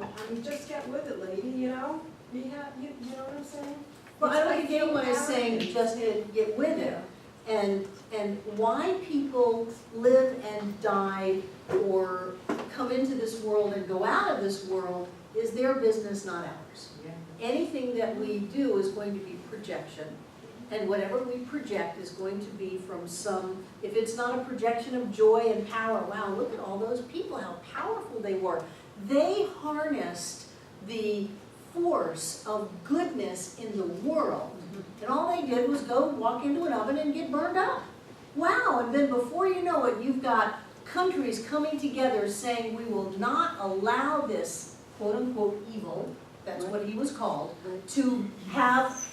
I mean, just get with it, lady, you know what I'm saying? Well, I don't It's get what I'm arrogant. saying, just get with it. And why people live and die or come into this world and go out of this world is their business, not ours. Anything that we do is going to be projection. And whatever we project is going to be from if it's not a projection of joy and power, wow, look at all those people, how powerful they were. They harnessed the force of goodness in the world. And all they did was go walk into an oven and get burned up. Wow, and then before you know it, you've got countries coming together saying we will not allow this quote-unquote evil, that's what he was called, to have,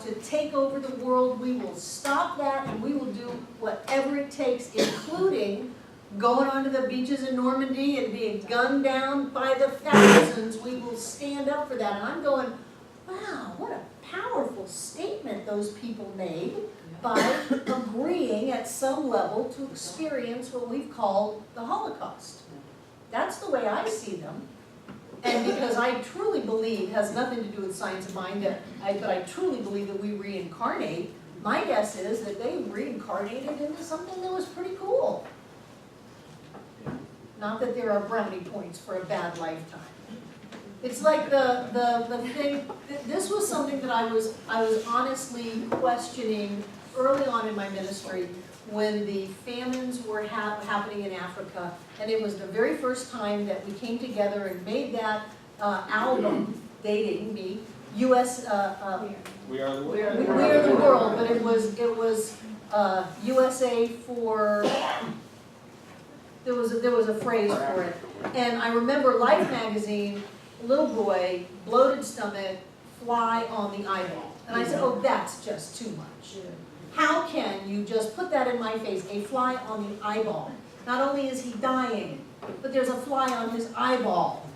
to take over the world. We will stop that and we will do whatever it takes, including going onto the beaches in Normandy and being gunned down by the thousands. We will stand up for that. And I'm going, wow, what a powerful statement those people made by agreeing at some level to experience what we've called the Holocaust. That's the way I see them. And because I truly believe, has nothing to do with science of mind, but I truly believe that we reincarnate, my guess is that they reincarnated into something that was pretty cool. Not that there are brownie points for a bad lifetime. It's like the thing, this was something that I was honestly questioning early on in my ministry when the famines were happening in Africa. And it was the very first time that we came together and made that album, dating me, U.S. We Are the World. We Are the World, but it was USA for, there was a phrase for it. And I remember Life magazine, little boy, bloated stomach, fly on the eyeball. And I said, oh, that's just too much. How can you just put that in my face, a fly on the eyeball? Not only is he dying, but there's a fly on his eyeball.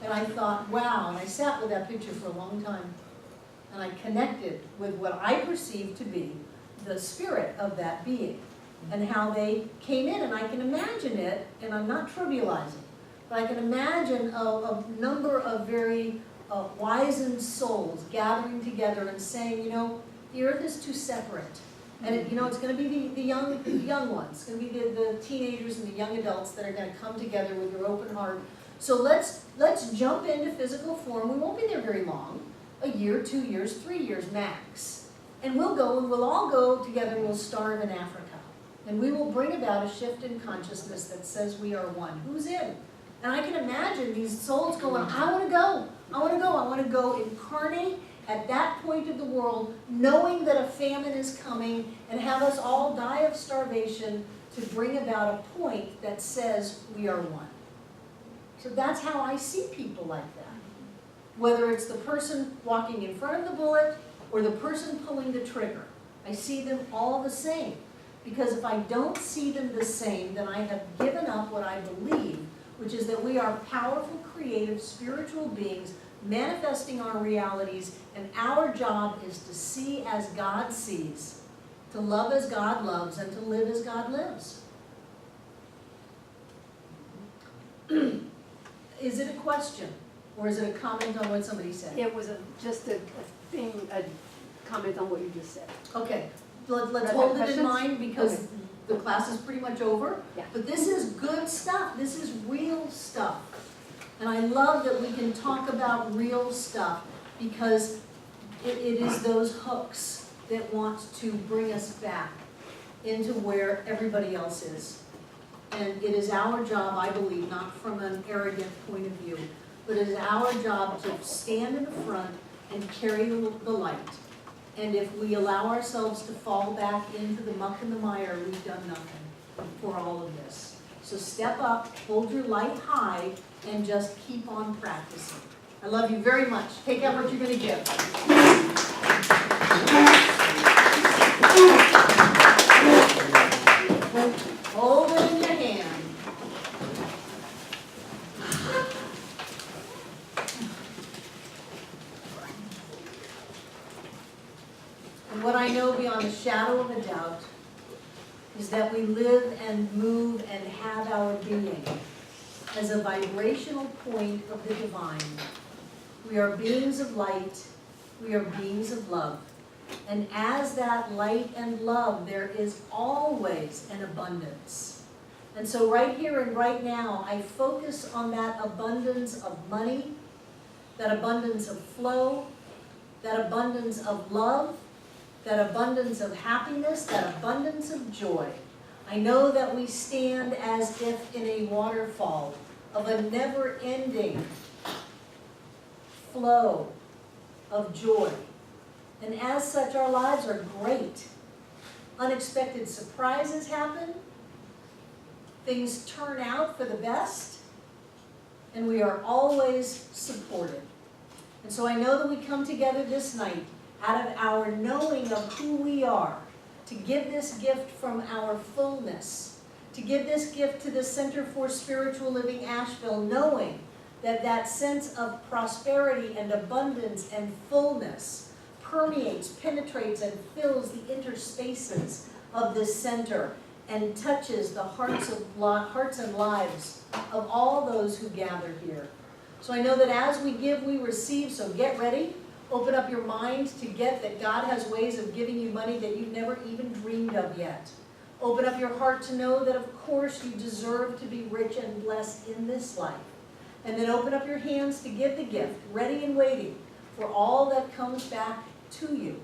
And I thought, wow, and I sat with that picture for a long time. And I connected with what I perceived to be the spirit of that being and how they came in. And I can imagine it, and I'm not trivializing, but I can imagine a number of very wizened souls gathering together and saying, the earth is too separate. And it's going to be the young ones. It's going to be the teenagers and the young adults that are going to come together with their open heart. So let's jump into physical form. We won't be there very long, a year, 2 years, 3 years max. And we'll all go together and we'll starve in Africa. And we will bring about a shift in consciousness that says we are one. Who's in? And I can imagine these souls going, I want to go. I want to go incarnate at that point of the world, knowing that a famine is coming and have us all die of starvation to bring about a point that says we are one. So that's how I see people like that. Whether it's the person walking in front of the bullet or the person pulling the trigger, I see them all the same. Because if I don't see them the same, then I have given up what I believe, which is that we are powerful, creative, spiritual beings manifesting our realities, and our job is to see as God sees, to love as God loves, and to live as God lives. Is it a question, or is it a comment on what somebody said? It was just a comment on what you just said. Okay, let's Are there hold it in questions? mind because Okay. the class is pretty much over. Yeah. But this is good stuff, this is real stuff. And I love that we can talk about real stuff because it is those hooks that want to bring us back into where everybody else is. And it is our job, I believe, not from an arrogant point of view, but it is our job to stand in the front and carry the light. And if we allow ourselves to fall back into the muck and the mire, we've done nothing for all of this. So step up, hold your light high, and just keep on practicing. I love you very much. Take out what you're going to give. Hold it in your hand. And what I know beyond a shadow of a doubt is that we live and move and have our being as a vibrational point of the divine. We are beings of light. We are beings of love. And as that light and love, there is always an abundance. And so right here and right now, I focus on that abundance of money, that abundance of flow, that abundance of love, that abundance of happiness, that abundance of joy. I know that we stand as if in a waterfall of a never-ending flow of joy. And as such, our lives are great. Unexpected surprises happen. Things turn out for the best. And we are always supported. And so I know that we come together this night out of our knowing of who we are, to give this gift from our fullness, to give this gift to the Center for Spiritual Living Asheville, knowing that that sense of prosperity and abundance and fullness permeates, penetrates, and fills the interspaces of this center and touches the hearts and lives of all those who gather here. So I know that as we give, we receive, so get ready. Open up your mind to get that God has ways of giving you money that you've never even dreamed of yet. Open up your heart to know that of course you deserve to be rich and blessed in this life. And then open up your hands to give the gift, ready and waiting for all that comes back to you.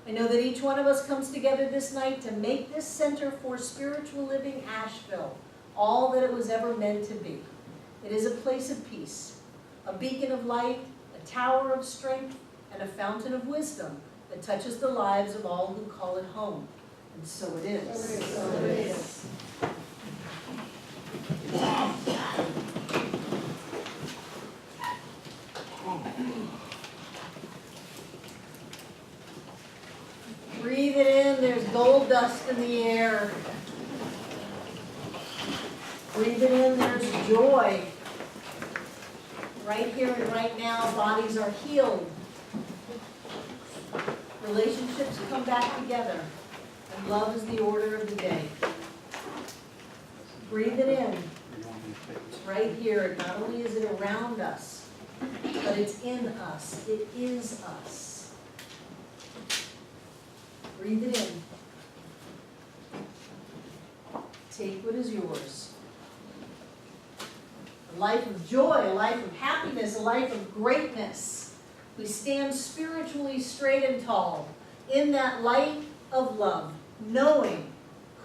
I know that each one of us comes together this night to make this Center for Spiritual Living Asheville all that it was ever meant to be. It is a place of peace, a beacon of light, a tower of strength, and a fountain of wisdom that touches the lives of all who call it home. And so it is. So it is. Breathe it in, there's gold dust in the air. Breathe it in, there's joy. Right here and right now, bodies are healed. Relationships come back together. And love is the order of the day. Breathe it in. It's right here. Not only is it around us, but it's in us. It is us. Breathe it in. Take what is yours. A life of joy, a life of happiness, a life of greatness. We stand spiritually straight and tall in that light of love, knowing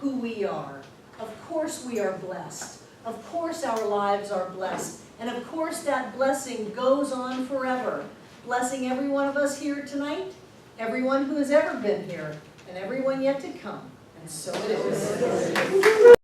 who we are. Of course we are blessed. Of course our lives are blessed. And of course that blessing goes on forever. Blessing every one of us here tonight, everyone who has ever been here, and everyone yet to come. And so it is.